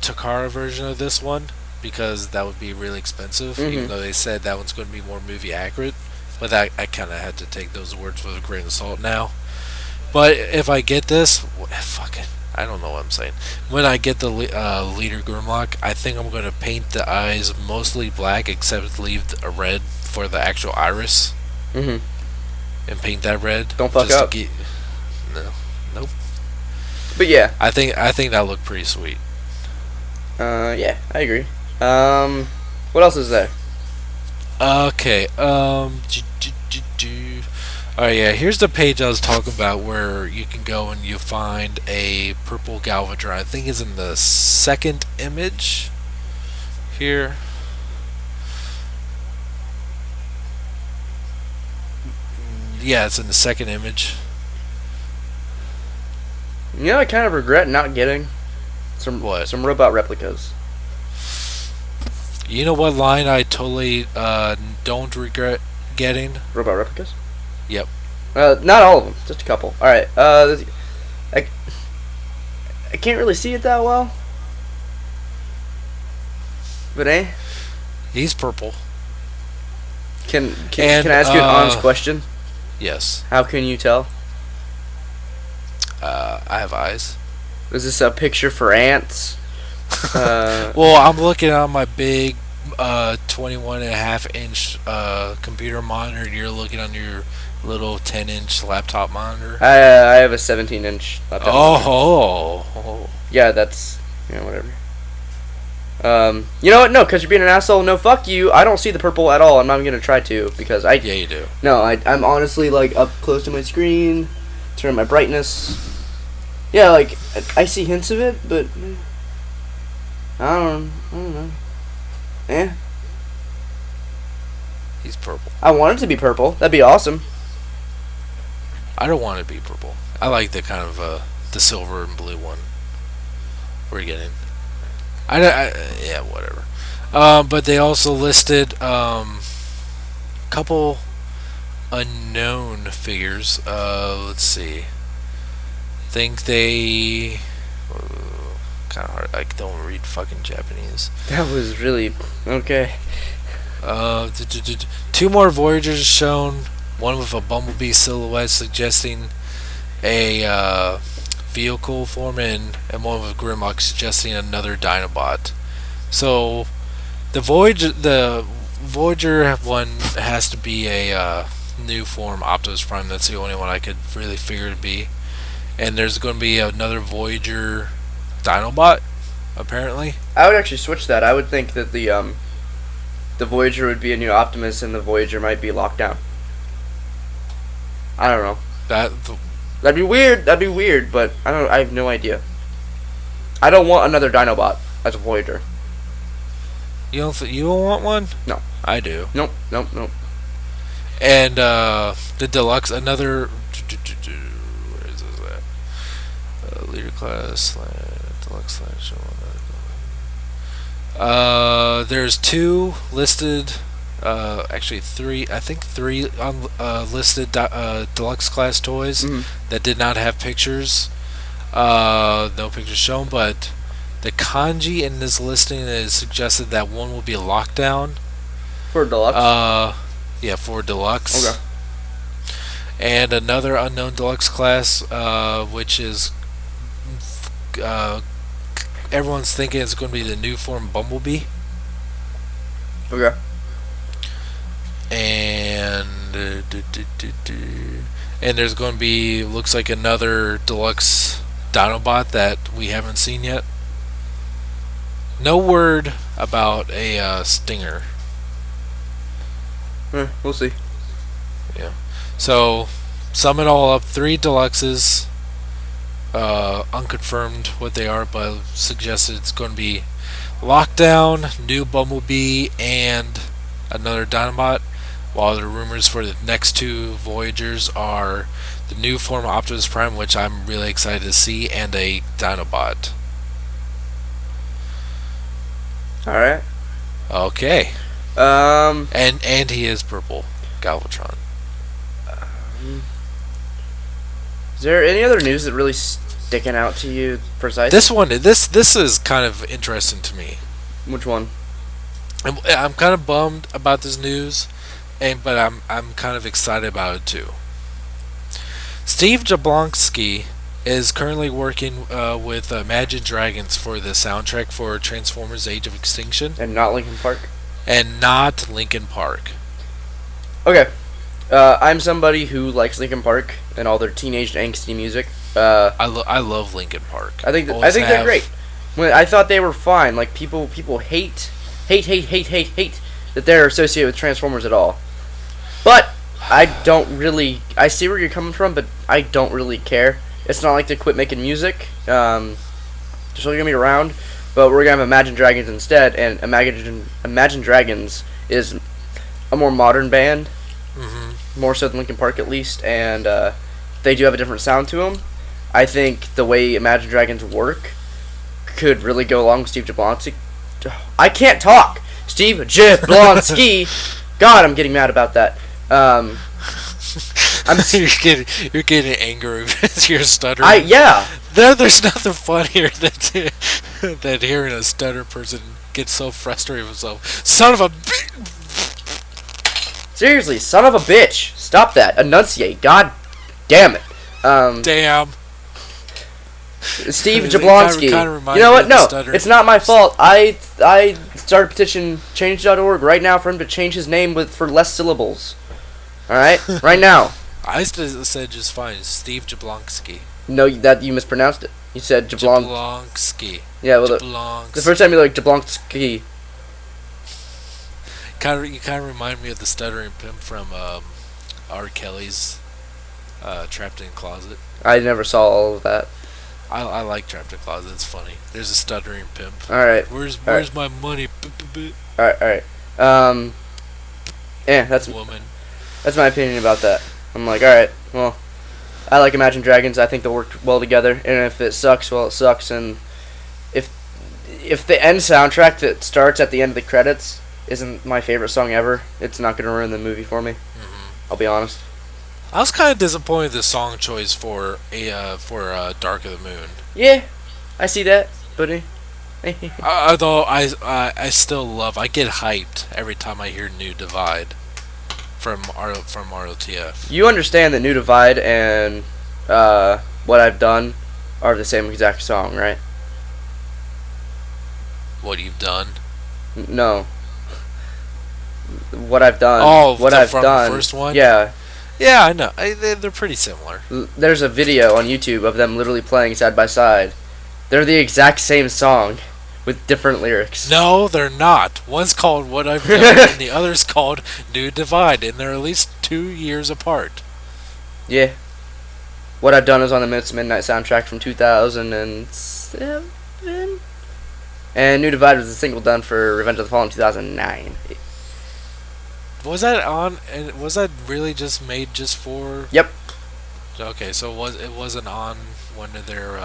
Takara version of this one because that would be really expensive. Even Hmm. though they said that one's going to be more movie accurate, but that I kind of had to take those words with a grain of salt now. But if I get this, fuck it. I don't know what I'm saying. When I get the leader Grimlock, I think I'm going to paint the eyes mostly black, except leave a red for the actual iris, Hmm. and paint that red Don't fuck just to up. get. No, nope. But yeah, I think that looked pretty sweet. yeah, I agree. What else is there? Okay. Oh yeah, here's the page I was talking about where you can go and you find a purple Galvatron. I think it's in the second image here. Yeah, it's in the second image. You know, I kind of regret not getting What? some robot replicas. You know what line I totally don't regret getting? Robot replicas? Yep. Not all of them, just a couple. All right. I, I can't really see it that well, but He's purple. Can I ask you an honest question? Yes. How can you tell? I have eyes. Is this a picture for ants? Well, I'm looking at my big 21.5 inch computer monitor. You're looking on your little 10-inch laptop monitor. I have a 17-inch laptop. Oh. Yeah, that's whatever. You know what? No, because you're being an asshole. No, fuck you. I don't see the purple at all. I'm not even gonna try to because I. Yeah, you do. No, I'm honestly like up close to my screen, turn my brightness. Yeah, like I see hints of it, but I don't know. Eh. He's purple. I want it to be purple. That'd be awesome. I don't want it to be purple. I like the kind of the silver and blue one we're getting. Yeah, whatever. But they also listed couple unknown figures. Let's see. Think they kind of hard. I don't read fucking Japanese. That was really okay. Two more Voyagers shown. One with a bumblebee silhouette suggesting a vehicle form, and one with Grimlock suggesting another Dinobot. So the Voyager one has to be a new form Optimus Prime. That's the only one I could really figure to be. And there's going to be another Voyager Dinobot, apparently. I would actually switch that. I would think that the Voyager would be a new Optimus, and the Voyager might be locked down. I don't know. That'd be weird. That'd be weird, but I don't. I have no idea. I don't want another Dinobot as a Voyager. You don't want one? No. I do. Nope. Nope. Nope. And the deluxe, another. Where is this at? Leader class, deluxe slash. There's two listed. Actually, three. I think three on listed deluxe class toys that did not have pictures. No pictures shown, but the kanji in this listing is suggested that one will be a lockdown. For deluxe. Yeah, for deluxe. Okay. And another unknown deluxe class, which is everyone's thinking it's going to be the new form Bumblebee. Okay. And there's going to be, looks like, another deluxe Dinobot that we haven't seen yet. No word about a Stinger. We'll see. Yeah. So sum it all up: three deluxes. Unconfirmed what they are, but suggested it's going to be Lockdown, new Bumblebee, and another Dinobot. while the rumors for the next two Voyagers are the new form of Optimus Prime, which I'm really excited to see, and a Dinobot. All right. Okay. Um, And he is purple. Galvatron. is there any other news that really sticking out to you precisely? This is kind of interesting to me. Which one? I'm kind of bummed about this news, but I'm kind of excited about it too. Steve Jablonsky is currently working with Imagine Dragons for the soundtrack for Transformers: Age of Extinction, And not Linkin Park. and not Linkin Park. Okay. I'm somebody who likes Linkin Park and all their teenage angsty music. I love Linkin Park. I think Always they're have. great. When I thought they were fine. Like people hate that they're associated with Transformers at all. But I don't really. I see where you're coming from, but I don't really care. It's not like they quit making music. They're still gonna be around, but we're gonna have Imagine Dragons instead. And Imagine Dragons is a more modern band, more so than Linkin Park at least, and they do have a different sound to them. I think the way Imagine Dragons work could really go along with Steve Jablonsky. I can't talk. Steve Jablonsky. God, I'm getting mad about that. You're getting angry because you're stuttering. Yeah. There's nothing funnier than hearing a stutter person get so frustrated with himself. Son of a bitch! Seriously, son of a bitch. Stop that. Enunciate. God damn it. Damn. Steve It Jablonsky. kinda reminds You know me what? of the No, stutter. it's not my fault. I started a petition change.org right now for him to change his name for less syllables. All right, right now. I said just fine. Steve Jablonsky. No, that you mispronounced it. You said Jablonsky. Yeah, well, the Jablonsky. first time you like Jablonsky. You kind of remind me of the stuttering pimp from R. Kelly's Trapped in a Closet. I never saw all of that. I like Trapped in a Closet. It's funny. There's a stuttering pimp. All right. Where's my money? All right. Yeah, that's Woman. That's my opinion about that. I'm like, all right, well, I like Imagine Dragons. I think they'll work well together. And if it sucks, well, it sucks. And if the end soundtrack that starts at the end of the credits isn't my favorite song ever, it's not going to ruin the movie for me. I'll be honest. I was kind of disappointed the song choice for Dark of the Moon. Yeah, I see that, buddy. Although I still love. I get hyped every time I hear New Divide from ROTF. You understand that New Divide and What I've Done are the same exact song, right? What You've Done. No. What I've Done. Oh, What I've from Done. the first one. Yeah. Yeah, I know. They're pretty similar. There's a video on YouTube of them literally playing side by side. They're the exact same song with different lyrics. No, they're not. One's called What I've Done, and the other's called New Divide, and they're at least 2 years apart. Yeah. What I've Done is on the Midnight soundtrack from 2007. And New Divide was a single done for Revenge of the Fallen in 2009. Was that on? And was that really just made just for? Yep. Okay, so it wasn't on one of their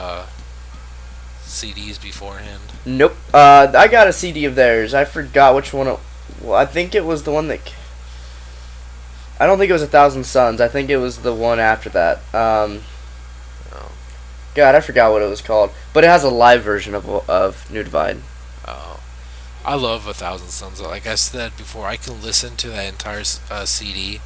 CDs beforehand. Nope. I got a CD of theirs. I forgot which one. Well, I think it was the one that. I don't think it was 1,000 Suns. I think it was the one after that. God, I forgot what it was called. But it has a live version of New Divide. Oh, I love 1,000 Suns. Like I said before, I can listen to that entire CD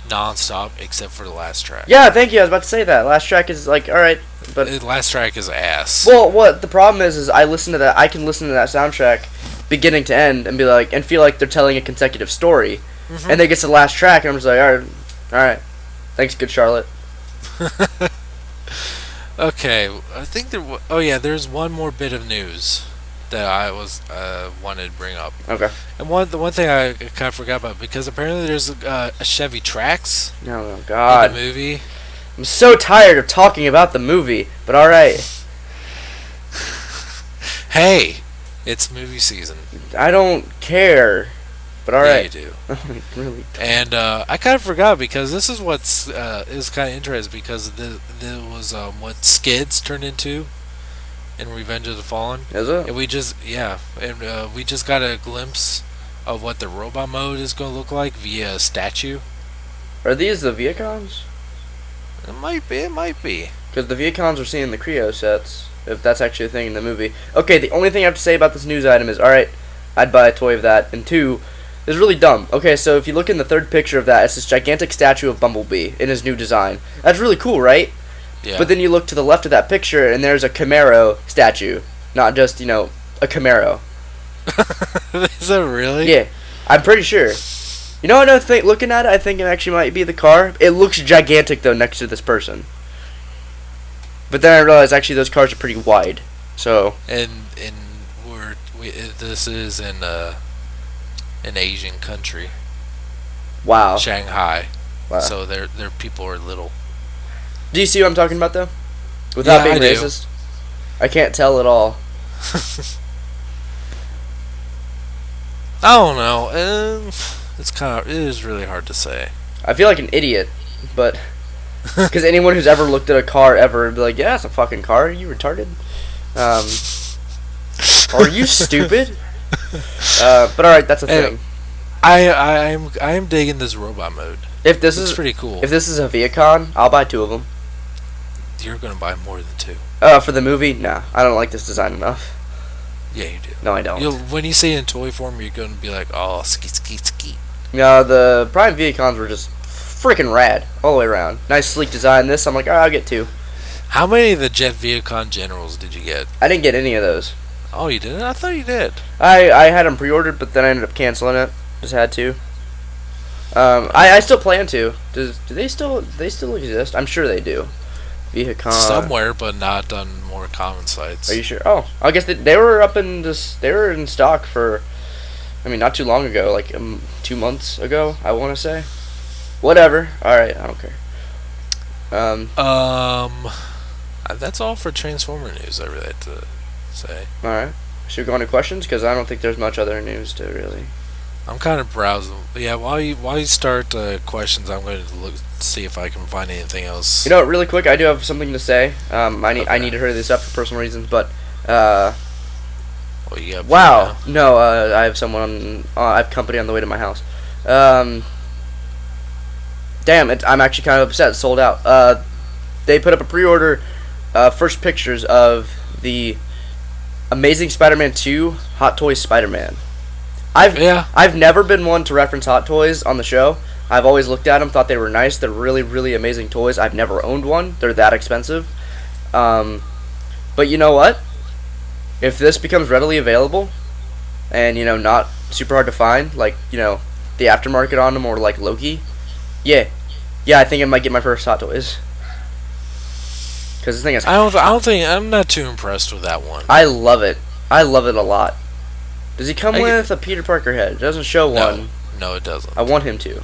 non-stop except for the last track. Yeah, thank you. I was about to say that. Last track is like, all right, but The last track is ass. well, what the problem is I listen to that. I can listen to that soundtrack beginning to end and be like, and feel like they're telling a consecutive story. And then it gets to the last track, and I'm just like, all right, thanks, Good Charlotte. Okay, I think oh yeah, there's one more bit of news that I was wanted to bring up. Okay. And the one thing I kind of forgot about, because apparently there's a Chevy Trax Oh in God, the movie. I'm so tired of talking about the movie. But all right, Hey, it's movie season. I don't care. But all Yeah, right. you do. Really? And I kind of forgot because this is what's is kind of interesting because there was what Skids turned into in Revenge of the Fallen, Is it? and we just got a glimpse of what the robot mode is going to look like via a statue. Are these the Viacons? It might be. It might be. Because the Viacons are seeing the Creo sets, if that's actually a thing in the movie. Okay, the only thing I have to say about this news item is, alright, I'd buy a toy of that. And two, it's really dumb. Okay, so if you look in the third picture of that, it's this gigantic statue of Bumblebee in his new design. That's really cool, right? Yeah. But then you look to the left of that picture, and there's a Camaro statue. Not just, a Camaro. Is that really? Yeah, I'm pretty sure. You know what I think? Looking at it, I think it actually might be the car. It looks gigantic, though, next to this person. But then I realized, actually, those cars are pretty wide. So... And this is in an Asian country, Wow. Shanghai. Wow. So their people are little. Do you see what I'm talking about, though? Without Yeah, being I do. racist? I can't tell at all. I don't know. It is really hard to say. I feel like an idiot, but... Because anyone who's ever looked at a car ever would be like, yeah, it's a fucking car. Are you retarded? Are you stupid? But alright, that's a thing. I'm digging this robot mode. If this It's is pretty cool. If this is a Viacon, I'll buy 2 of them. You're gonna buy more than 2. For the movie, nah. I don't like this design enough. Yeah, you do. No, I don't. When you see it in toy form, you're gonna be like, oh, skeet skeet skeet. No, the Prime Viacons were just freaking rad all the way around. Nice, sleek design. This, I'm like, alright, I'll get 2. How many of the Jet Viacon Generals did you get? I didn't get any of those. Oh, you didn't? I thought you did. I had them pre-ordered, but then I ended up canceling it. Just had to. I still plan to. Do they still exist? I'm sure they do. Viacon. Somewhere, but not on more common sites. Are you sure? Oh, I guess they were up in this. They were in stock for. I mean, not too long ago, like 2 months ago. I want to say. Whatever. All right, I don't care. That's all for Transformer news. I really had to say. All right. Should we go on to questions? Because I don't think there's much other news to really. I'm kind of browsing. Yeah, while you start questions, I'm going to see if I can find anything else. You know, really quick, I do have something to say. I Okay. need to hurry this up for personal reasons, but Well, you got wow, no, I have someone. I have company on the way to my house. Damn it, I'm actually kind of upset. It's sold out. They put up a pre-order. First pictures of the Amazing Spider-Man 2 Hot Toys Spider-Man. I've never been one to reference Hot Toys on the show. I've always looked at them, thought they were nice. They're really, really amazing toys. I've never owned one. They're that expensive. But you know what? If this becomes readily available, and not super hard to find, like the aftermarket on them or like Loki, yeah, I think I might get my first Hot Toys. Because this thing is. I don't think I'm not too impressed with that one. I love it. I love it a lot. Does he come with a Peter Parker head? It doesn't show one. No, it doesn't. I want him to.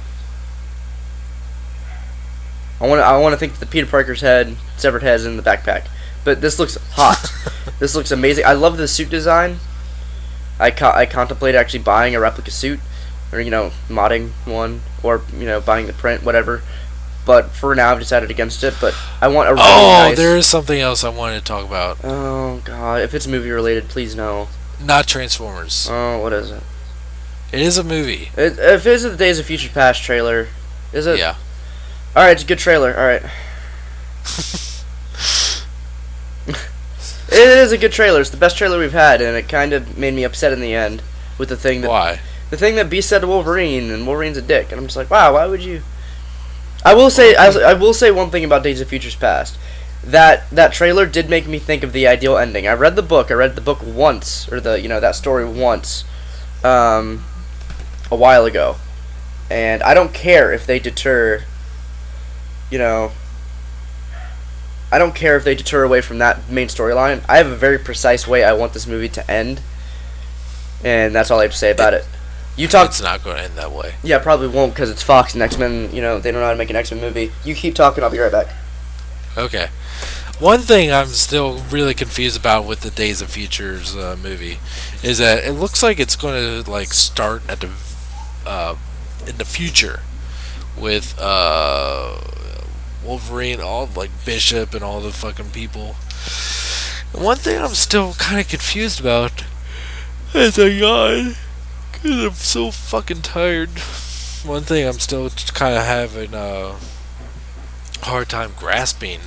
I want to think that the Peter Parker's head, severed head, is in the backpack. But this looks hot. This looks amazing. I love the suit design. I contemplate actually buying a replica suit, or modding one, or buying the print, whatever. But for now, I've decided against it. But I want a really nice. There is something else I wanted to talk about. Oh God! If it's movie related, please no. Not Transformers. Oh, what is it? It is a movie. If it's the Days of Future Past trailer, is it? Yeah. All right, it's a good trailer. All right. It is a good trailer. It's the best trailer we've had, and it kind of made me upset in the end with the thing that. Why? The thing that Beast said to Wolverine, and Wolverine's a dick, and I'm just like, wow, why would you? I will say one thing about Days of Futures Past. That trailer did make me think of the ideal ending. I read the book. Once, or that story once, a while ago, and I don't care if they deter. I don't care if they deter away from that main storyline. I have a very precise way I want this movie to end, and that's all I have to say about it. It's not going to end that way. Yeah, probably won't because it's Fox and X-Men. They don't know how to make an X-Men movie. You keep talking. I'll be right back. Okay. One thing I'm still really confused about with the Days of Futures movie is that it looks like it's going to start at the in the future with Wolverine, all like Bishop and all the fucking people. And one thing I'm still kind of confused about as I yawn, because I'm so fucking tired. One thing I'm still kind of having a hard time grasping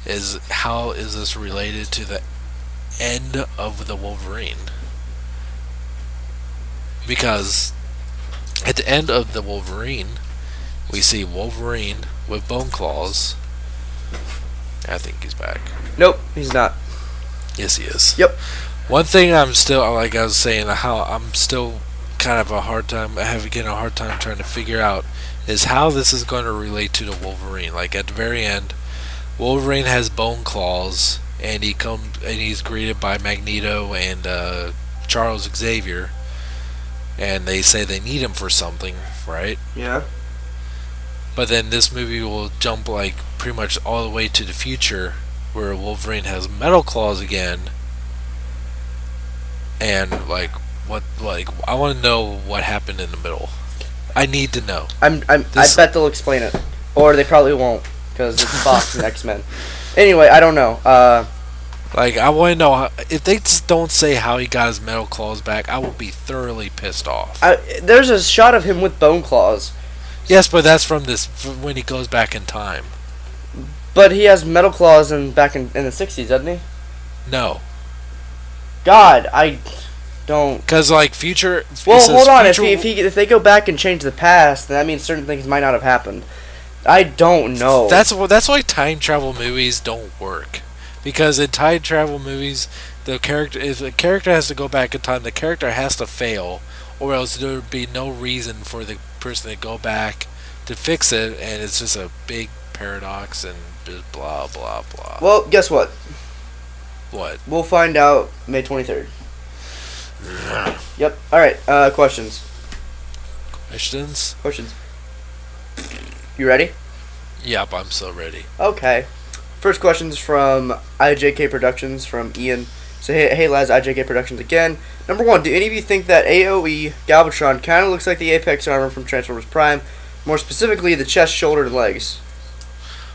is how is this related to the end of the Wolverine? Because at the end of the Wolverine, we see Wolverine with bone claws. I think he's back. Nope, he's not. Yes, he is. Yep. One thing I'm still, like I was saying, how I'm still kind of getting a hard time trying to figure out is how this is going to relate to the Wolverine. Like at the very end, Wolverine has bone claws, and he's greeted by Magneto and Charles Xavier, and they say they need him for something, right? Yeah. But then this movie will jump like pretty much all the way to the future, where Wolverine has metal claws again, and like I want to know what happened in the middle. I need to know. I bet they'll explain it, or they probably won't because it's Fox and X-Men. Anyway, I don't know. Like I want to know if they just don't say how he got his metal claws back, I will be thoroughly pissed off. There's a shot of him with bone claws. Yes, but that's from when he goes back in time. But he has metal claws back in the 60s, doesn't he? No. God, I don't. Because like future. Well, hold on. If they go back and change the past, then that means certain things might not have happened. I don't know. That's why time travel movies don't work. Because in time travel movies, if the character has to go back in time, the character has to fail, or else there would be no reason for the person to go back to fix it, and it's just a big paradox and just blah blah blah. Well, guess what? What? We'll find out May 23rd. Yep. All right. Questions. Questions. You ready? Yep, I'm so ready. Okay. First question's from IJK Productions from Ian. So hey lads, IJK Productions again. Number 1, do any of you think that AOE Galvatron kind of looks like the Apex armor from Transformers Prime? More specifically, the chest, shoulder, and legs.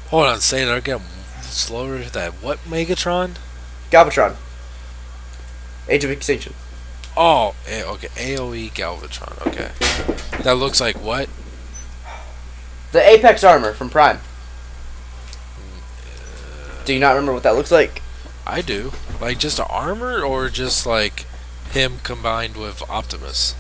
Hold on, say that again. Slower with that. What Megatron? Galvatron. Age of Extinction. Oh, okay. AOE Galvatron. Okay. That looks like what? The Apex armor from Prime. Do you not remember what that looks like? I do. Like just an armor, or just like him combined with Optimus?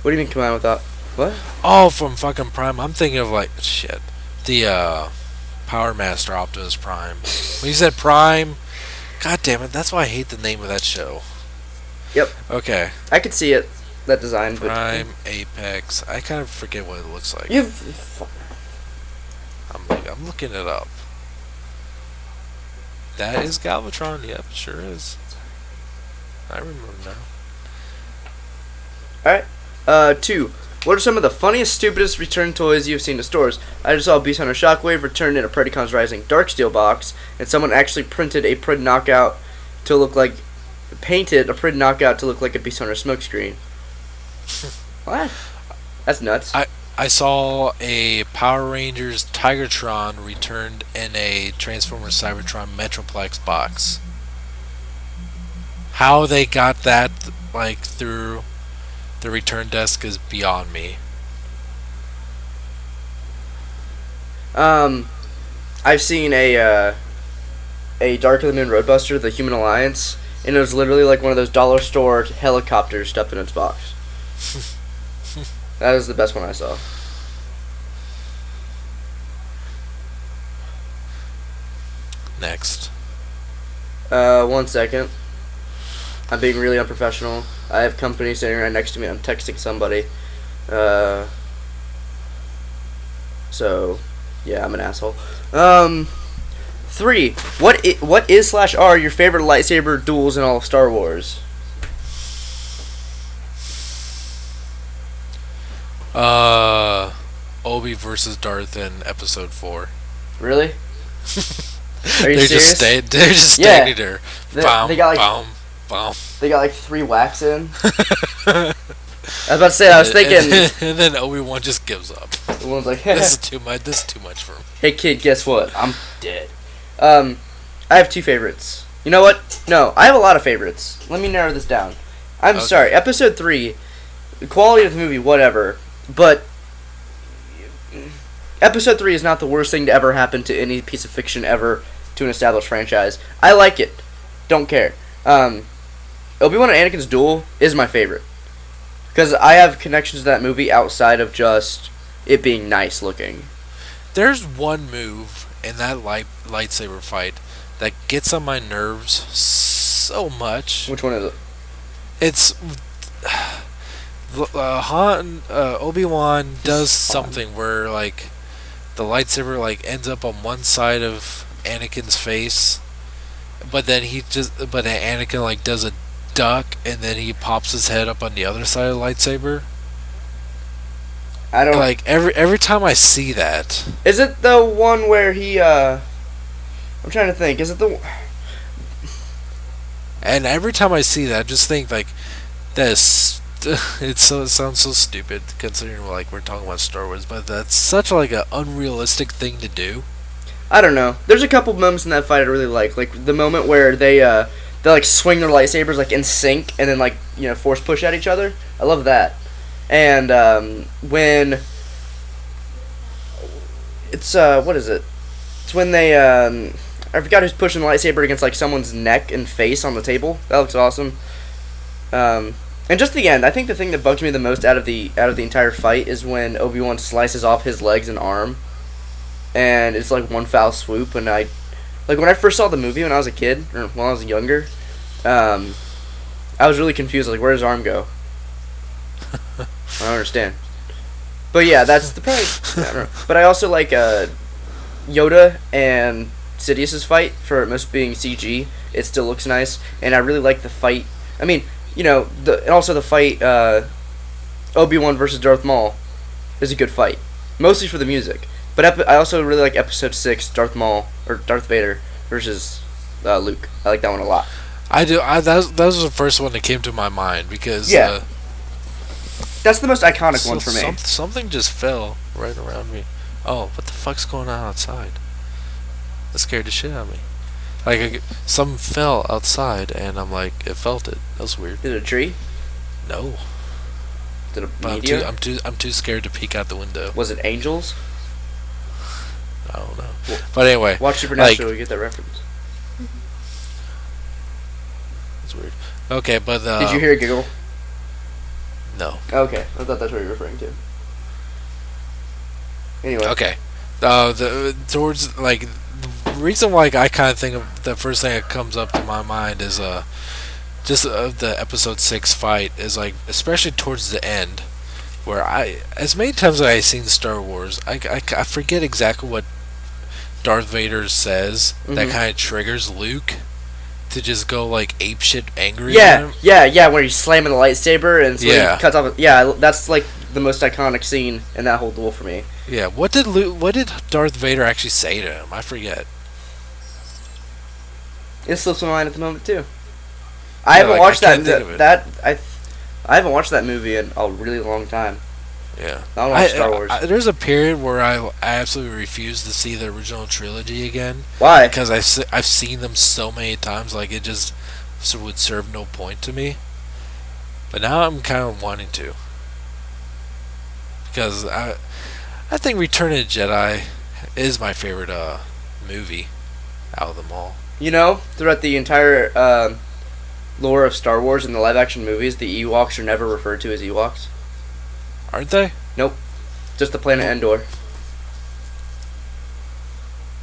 What do you mean combined with that? What? Oh, from fucking Prime. I'm thinking of like shit. The Power Master Optimus Prime. When you said Prime, god damn it, that's why I hate the name of that show. Yep. Okay. I could see it. That design. Prime, Apex. I kind of forget what it looks like. I'm looking it up. That is Galvatron. Yep, sure is. I remember now. Alright. 2. What are some of the funniest, stupidest return toys you've seen in stores? I just saw Beast Hunter Shockwave returned in a Predacons Rising Darksteel box, and someone actually painted a Prid Knockout to look like a Beast Hunter smokescreen. What? That's nuts. I saw a Power Rangers Tigertron returned in a Transformers Cybertron Metroplex box. How they got that like through the return desk is beyond me. I've seen a Dark of the Moon Roadbuster, the Human Alliance, and it was literally like one of those dollar store helicopters stuffed in its box. That was the best one I saw. Next. 1 second. I'm being really unprofessional. I have company sitting right next to me. I'm texting somebody. So, yeah, I'm an asshole. 3. What is/are your favorite lightsaber duels in all of Star Wars? Obi versus Darth in Episode 4. Really? Are you they're serious? they're just standing there. They got like bomb. They got like 3 whacks in. I was about to say, I was thinking. And then Obi-Wan just gives up. The one's like, This is too much. This is too much for him. Hey kid, guess what? I'm dead. I have 2 favorites. You know what? No, I have a lot of favorites. Let me narrow this down. I'm sorry. Episode 3, the quality of the movie, whatever. But Episode 3 is not the worst thing to ever happen to any piece of fiction ever to an established franchise. I like it. Don't care. Obi-Wan and Anakin's duel is my favorite. Because I have connections to that movie outside of just it being nice looking. There's one move in that lightsaber fight that gets on my nerves so much. Which one is it? It's Obi-Wan does something where like the lightsaber like ends up on one side of Anakin's face, but then Anakin like does a duck and then he pops his head up on the other side of the lightsaber. I don't like every time I see that. Is it the one where he I'm trying to think. Is it the And every time I see that, I just think like that is it sounds so stupid considering like we're talking about Star Wars, but that's such like an unrealistic thing to do. I don't know. There's a couple moments in that fight I really like the moment where they like swing their lightsabers like in sync and then like force push at each other. I love that. And when it's what is it? It's when they I forgot who's pushing the lightsaber against like someone's neck and face on the table. That looks awesome. And just the end. I think the thing that bugs me the most out of the entire fight is when Obi-Wan slices off his legs and arm, and it's like one foul swoop. And when I first saw the movie when I was a kid or when I was younger, I was really confused. Like, where does his arm go? I don't understand. But yeah, that's the point. I don't know. But I also like Yoda and Sidious's fight for it most being CG. It still looks nice, and I really like the fight. I mean, and also the fight Obi-Wan versus Darth Maul is a good fight, mostly for the music. But I also really like Episode 6, Darth Vader versus Luke. I like that one a lot. I do. That was the first one that came to my mind because that's the most iconic one for me. Something just fell right around me. Oh, what the fuck's going on outside? That scared the shit out of me. Like something fell outside, and I'm like, it felt it. That was weird. Is it a tree? No. Is it a meteor? I'm too scared to peek out the window. Was it angels? I don't know. But anyway, watch Supernatural. You get that reference. That's weird. Okay, but did you hear a giggle? No. Okay, I thought that's what you were referring to. Anyway. Okay. Towards like. The reason why I kind of think of the first thing that comes up to my mind is just the Episode 6 fight is like, especially towards the end, where as many times as I've seen Star Wars, I forget exactly what Darth Vader says that kind of triggers Luke to just go like apeshit angry at him. Yeah, where he's slamming the lightsaber and so he cuts off. Yeah, that's like the most iconic scene in that whole duel for me. Yeah, what did Darth Vader actually say to him? I forget. It slips my mind at the moment too. I haven't watched I haven't watched that movie in a really long time. Yeah, I don't watch Star Wars. There's a period where I absolutely refuse to see the original trilogy again. Why? Because I've seen them so many times, like it just would serve no point to me. But now I'm kind of wanting to, because I think Return of the Jedi is my favorite movie out of them all. Throughout the entire lore of Star Wars and the live-action movies, the Ewoks are never referred to as Ewoks. Aren't they? Nope. Just the planet Endor.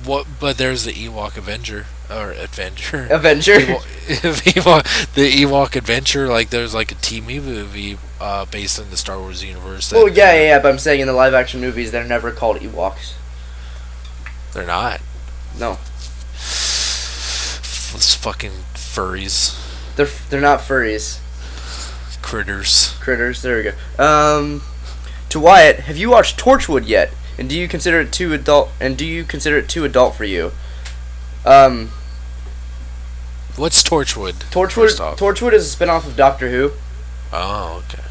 What? But there's the Ewok Avenger. Avenger? The Ewok Adventure, like there's like a TV movie based in the Star Wars universe. Well, yeah, but I'm saying in the live-action movies, they're never called Ewoks. They're not. No. Those fucking furries. They're not furries. Critters. There we go. To Wyatt, have you watched Torchwood yet? And do you consider it too adult? And do you consider it too adult for you? What's Torchwood? Torchwood. First off. Torchwood is a spinoff of Doctor Who. Oh, okay.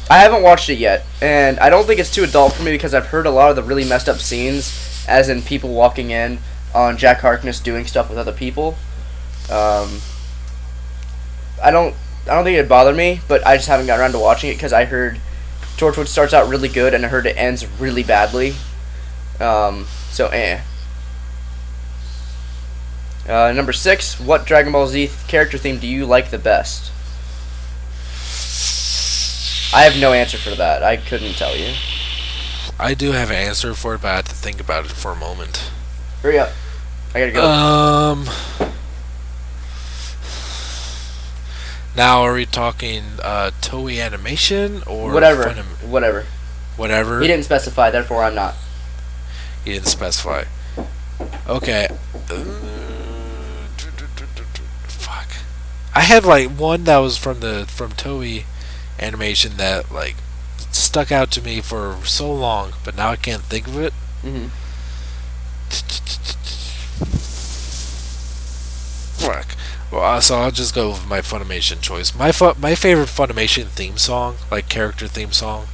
I haven't watched it yet, and I don't think it's too adult for me because I've heard a lot of the really messed up scenes, as in people walking in on Jack Harkness doing stuff with other people. I don't think it'd bother me, but I just haven't got around to watching it because I heard Torchwood starts out really good and I heard it ends really badly. Number 6, what Dragon Ball Z character theme do you like the best? I have no answer for that. I couldn't tell you. I do have an answer for it, but I have to think about it for a moment. Hurry up. I gotta go. Now, are we talking Toei Animation or Whatever. Whatever. Whatever. He didn't specify, therefore I'm not. He didn't specify. Okay. Fuck. I had like one that was from Toei Animation that like stuck out to me for so long, but now I can't think of it. Mm-hmm. Fuck. Well, so I'll just go with my Funimation choice. My favorite Funimation theme song, like character theme song,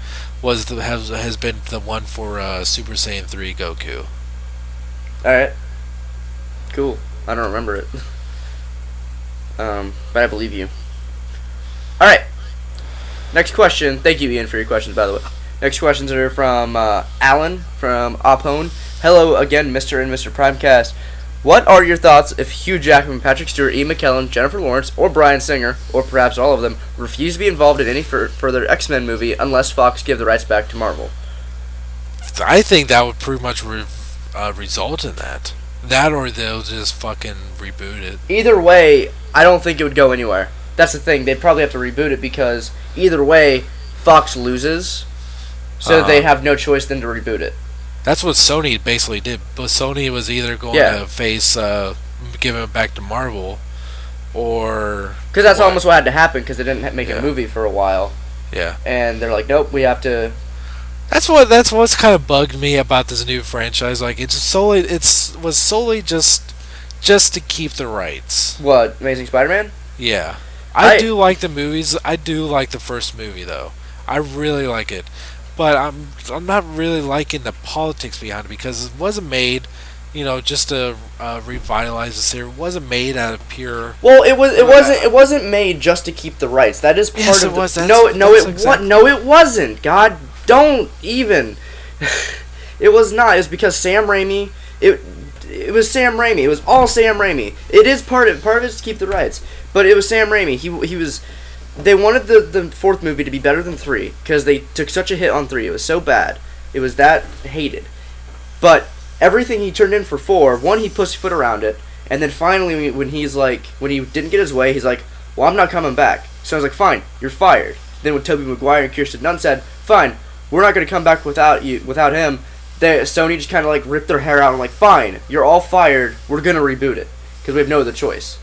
has been the one for Super Saiyan 3 Goku. Alright. Cool. I don't remember it. But I believe you. Alright. Next question. Thank you, Ian, for your questions, by the way. Next questions are from Alan from Opone. Hello again, Mr. and Mr. Primecast. What are your thoughts if Hugh Jackman, Patrick Stewart, Ian McKellen, Jennifer Lawrence, or Bryan Singer, or perhaps all of them, refuse to be involved in any further X-Men movie unless Fox give the rights back to Marvel? I think that would pretty much result in that. That or they'll just fucking reboot it. Either way, I don't think it would go anywhere. That's the thing. They'd probably have to reboot it because either way, Fox loses, so they'd have no choice than to reboot it. That's what Sony basically did. But Sony was either going to face giving it back to Marvel, or because that's almost what had to happen because they didn't make a movie for a while. Yeah, and they're like, nope, we have to. That's what's kind of bugged me about this new franchise. Like was solely just to keep the rights. What, Amazing Spider-Man? Yeah, I do like the movies. I do like the first movie though. I really like it. But I'm not really liking the politics behind it because it wasn't made, just to revitalize the series. It wasn't made out of pure. Well, it wasn't made just to keep the rights. That is part of. No, it wasn't. God, don't even. It was not. It was because Sam Raimi. It was Sam Raimi. It was all Sam Raimi. It is part of it is to keep the rights, but it was Sam Raimi. He was. They wanted the fourth movie to be better than 3 because they took such a hit on 3. It was so bad. It was that hated. But everything he turned in for 4, one, he pussyfoot around it, and then finally when he didn't get his way, he's like, well, I'm not coming back. So I was like, fine, you're fired. Then when Tobey Maguire and Kirsten Dunst said, fine, we're not going to come back without him, Sony just kind of like ripped their hair out and like, fine, you're all fired, we're going to reboot it because we have no other choice.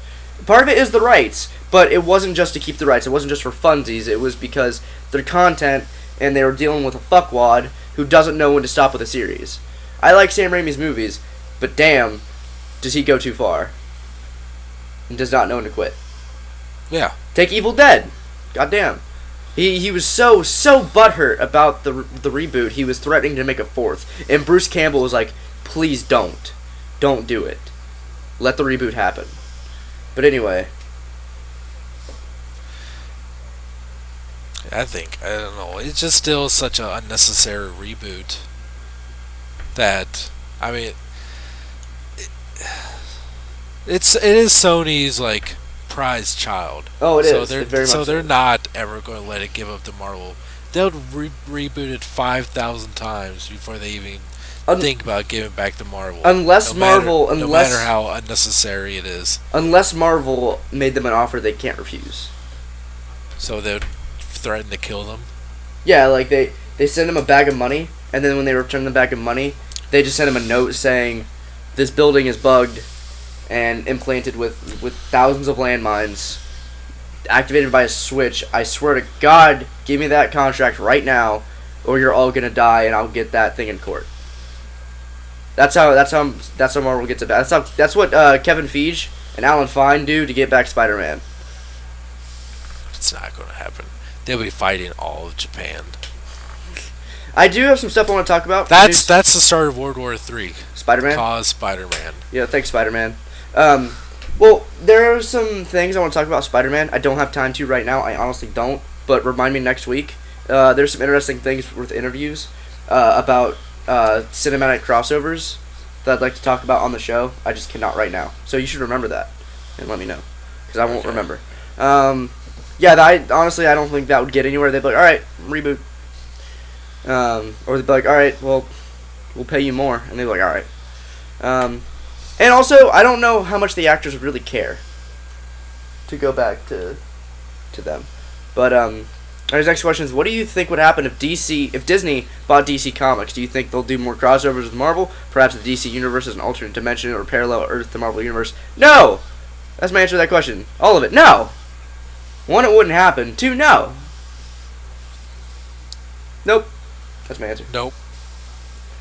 Part of it is the rights, but it wasn't just to keep the rights. It wasn't just for funsies. It was because their content, and they were dealing with a fuckwad who doesn't know when to stop with a series. I like Sam Raimi's movies, but damn, does he go too far. And does not know when to quit. Yeah. Take Evil Dead. Goddamn. He was so butthurt about the reboot, he was threatening to make a 4th. And Bruce Campbell was like, please don't. Don't do it. Let the reboot happen. But anyway. I don't know. It's just still such an unnecessary reboot that, I mean, it is Sony's like prized child. Oh, it is. So they're not ever going to let it give up to Marvel. They'll reboot it 5,000 times before they even think about giving back to Marvel. No matter how unnecessary it is. Unless Marvel made them an offer they can't refuse. So they'd threaten to kill them? Yeah, like they send them a bag of money, and then when they return the bag of money, they just send them a note saying, this building is bugged and implanted with thousands of landmines, activated by a switch. I swear to God, give me that contract right now, or you're all gonna die, and I'll get that thing in court. That's how Marvel gets it back. That's what Kevin Feige and Alan Fine do to get back Spider-Man. It's not going to happen. They'll be fighting all of Japan. I do have some stuff I want to talk about. That's the start of World War III. Spider-Man? Cause Spider-Man. Yeah, thanks, Spider-Man. Well, there are some things I want to talk about Spider-Man. I don't have time to right now. I honestly don't. But remind me next week. There's some interesting things with interviews about cinematic crossovers that I'd like to talk about on the show. I just cannot right now. So you should remember that and let me know, because I won't remember. Honestly, I don't think that would get anywhere. They'd be like, all right, reboot. Or they'd be like, all right, well, we'll pay you more. And they'd be like, all right. And also, I don't know how much the actors would really care to go back to them. But, our next question is, what do you think would happen if Disney bought DC Comics? Do you think they'll do more crossovers with Marvel? Perhaps the DC universe is an alternate dimension or parallel Earth to Marvel universe? No! That's my answer to that question. All of it. No! 1, it wouldn't happen. 2, no. Nope. That's my answer. Nope.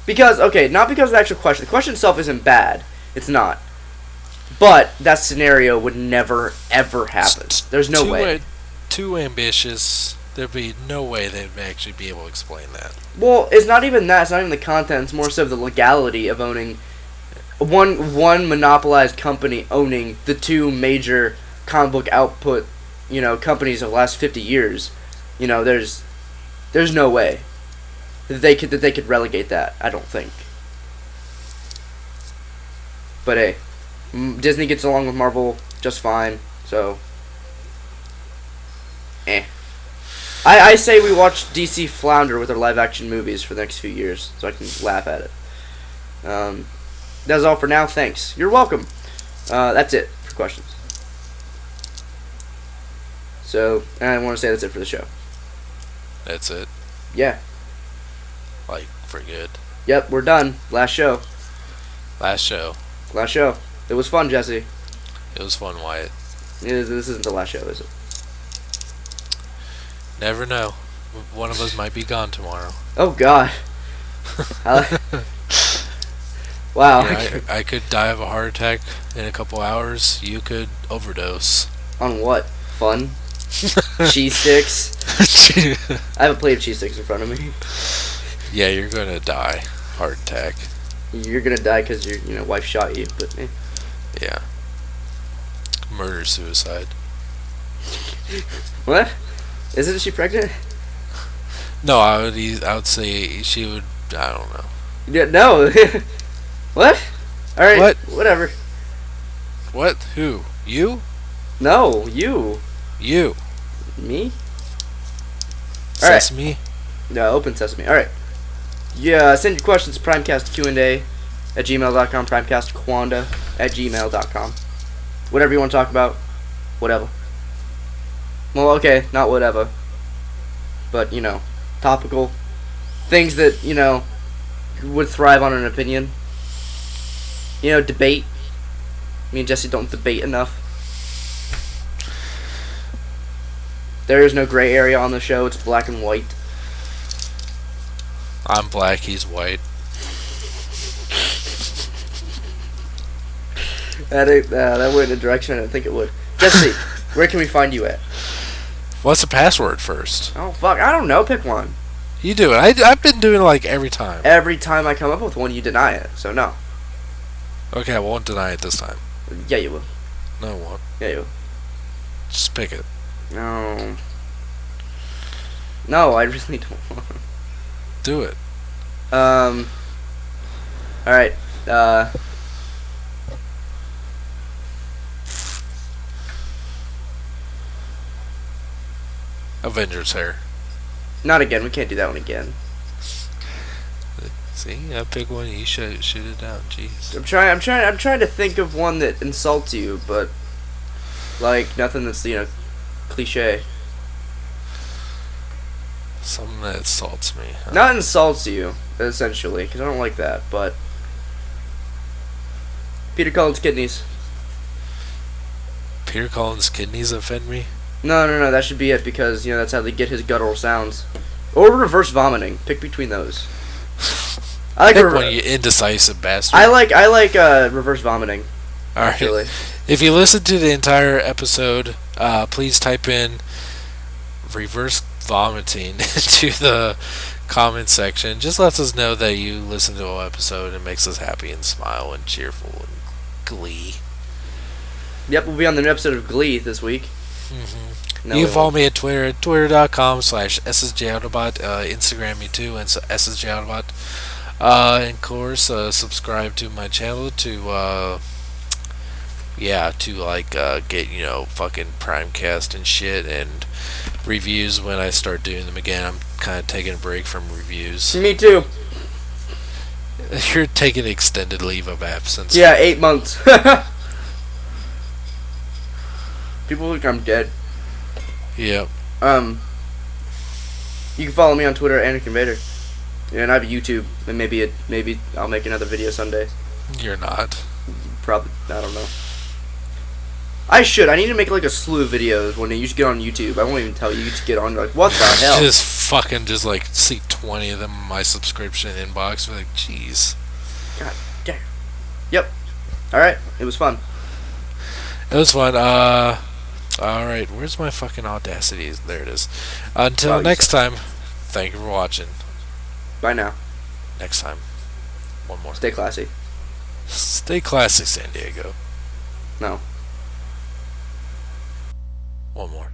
Because, okay, not because of the actual question. The question itself isn't bad. It's not. But that scenario would never, ever happen. There's no way. Too ambitious. There'd be no way they'd actually be able to explain that. Well, it's not even that. It's not even the content. It's more so the legality of owning one monopolized company owning the two major comic book output, companies of the last 50 years. There's no way that they could relegate that. I don't think. But hey, Disney gets along with Marvel just fine. So, I say we watch DC flounder with their live-action movies for the next few years, so I can laugh at it. That's all for now. Thanks. You're welcome. That's it for questions. So, and I want to say that's it for the show. That's it? Yeah. Like, for good? Yep, we're done. Last show. Last show. It was fun, Jesse. It was fun, Wyatt. This isn't the last show, is it? Never know. One of us might be gone tomorrow. Oh, God. Wow. Yeah, I could die of a heart attack in a couple hours. You could overdose. On what? Fun? Cheese sticks? I have a plate of cheese sticks in front of me. Yeah, you're gonna die. Heart attack. You're gonna die because your wife shot you, but Yeah. Murder-suicide. What? Isn't she pregnant? No, I would say she would. I don't know. Yeah, no. What? All right. What? Whatever. What? Who? You? No, you. You. Me? Sesame? No, open sesame. All right. Yeah, send your questions to primecastqa@gmail.com, primecastquanda@gmail.com. Whatever you want to talk about, whatever. Well, okay, not whatever. But, topical. Things that, would thrive on an opinion. Debate. Me and Jesse don't debate enough. There is no gray area on the show. It's black and white. I'm black, he's white. That went in a direction I didn't think it would. Jesse, where can we find you at? What's the password first? Oh, fuck. I don't know. Pick one. You do it. I've been doing it like every time. Every time I come up with one, you deny it. So, no. Okay, I won't deny it this time. Yeah, you will. No, I won't. Yeah, you will. Just pick it. No. No, I really don't want to. Do it. Alright. Avengers hair. Not again. We can't do that one again. See, I pick one. You shoot it down. Jeez. I'm trying to think of one that insults you, but like nothing that's cliche. Something that insults me. Huh? Not insults you, essentially, because I don't like that. But Peter Cullen's kidneys. Peter Cullen's kidneys offend me. No. That should be it because that's how they get his guttural sounds. Or reverse vomiting. Pick between those. I like pick one, you indecisive bastard. I like reverse vomiting. All right. actually. If you listen to the entire episode, please type in reverse vomiting into the comment section. Just lets us know that you listened to the whole episode and makes us happy and smile and cheerful and glee. Yep, we'll be on the new episode of Glee this week. Mm-hmm. No, you we can follow won't. me at Twitter at twitter.com/ssjautobot, Instagram me too, and ssjautobot. And of course, subscribe to my channel to get fucking Primecast and shit and reviews when I start doing them again. I'm kind of taking a break from reviews. Me too. You're taking extended leave of absence. Yeah, 8 months. People think I'm dead. Yep. You can follow me on Twitter at Anakin Vader. And I have a YouTube, and maybe I'll make another video someday. You're not. Probably, I don't know. I should. I need to make like a slew of videos when you just get on YouTube. I won't even tell you. You just get on. You're like, what the hell? Just fucking see 20 of them in my subscription inbox. Be like, jeez. God damn. Yep. All right. It was fun. It was fun. Alright, where's my fucking Audacity? There it is. Until Wow, next time, thank you for watching. Bye now. Next time. One more. Stay classy. Stay classic, San Diego. No. One more.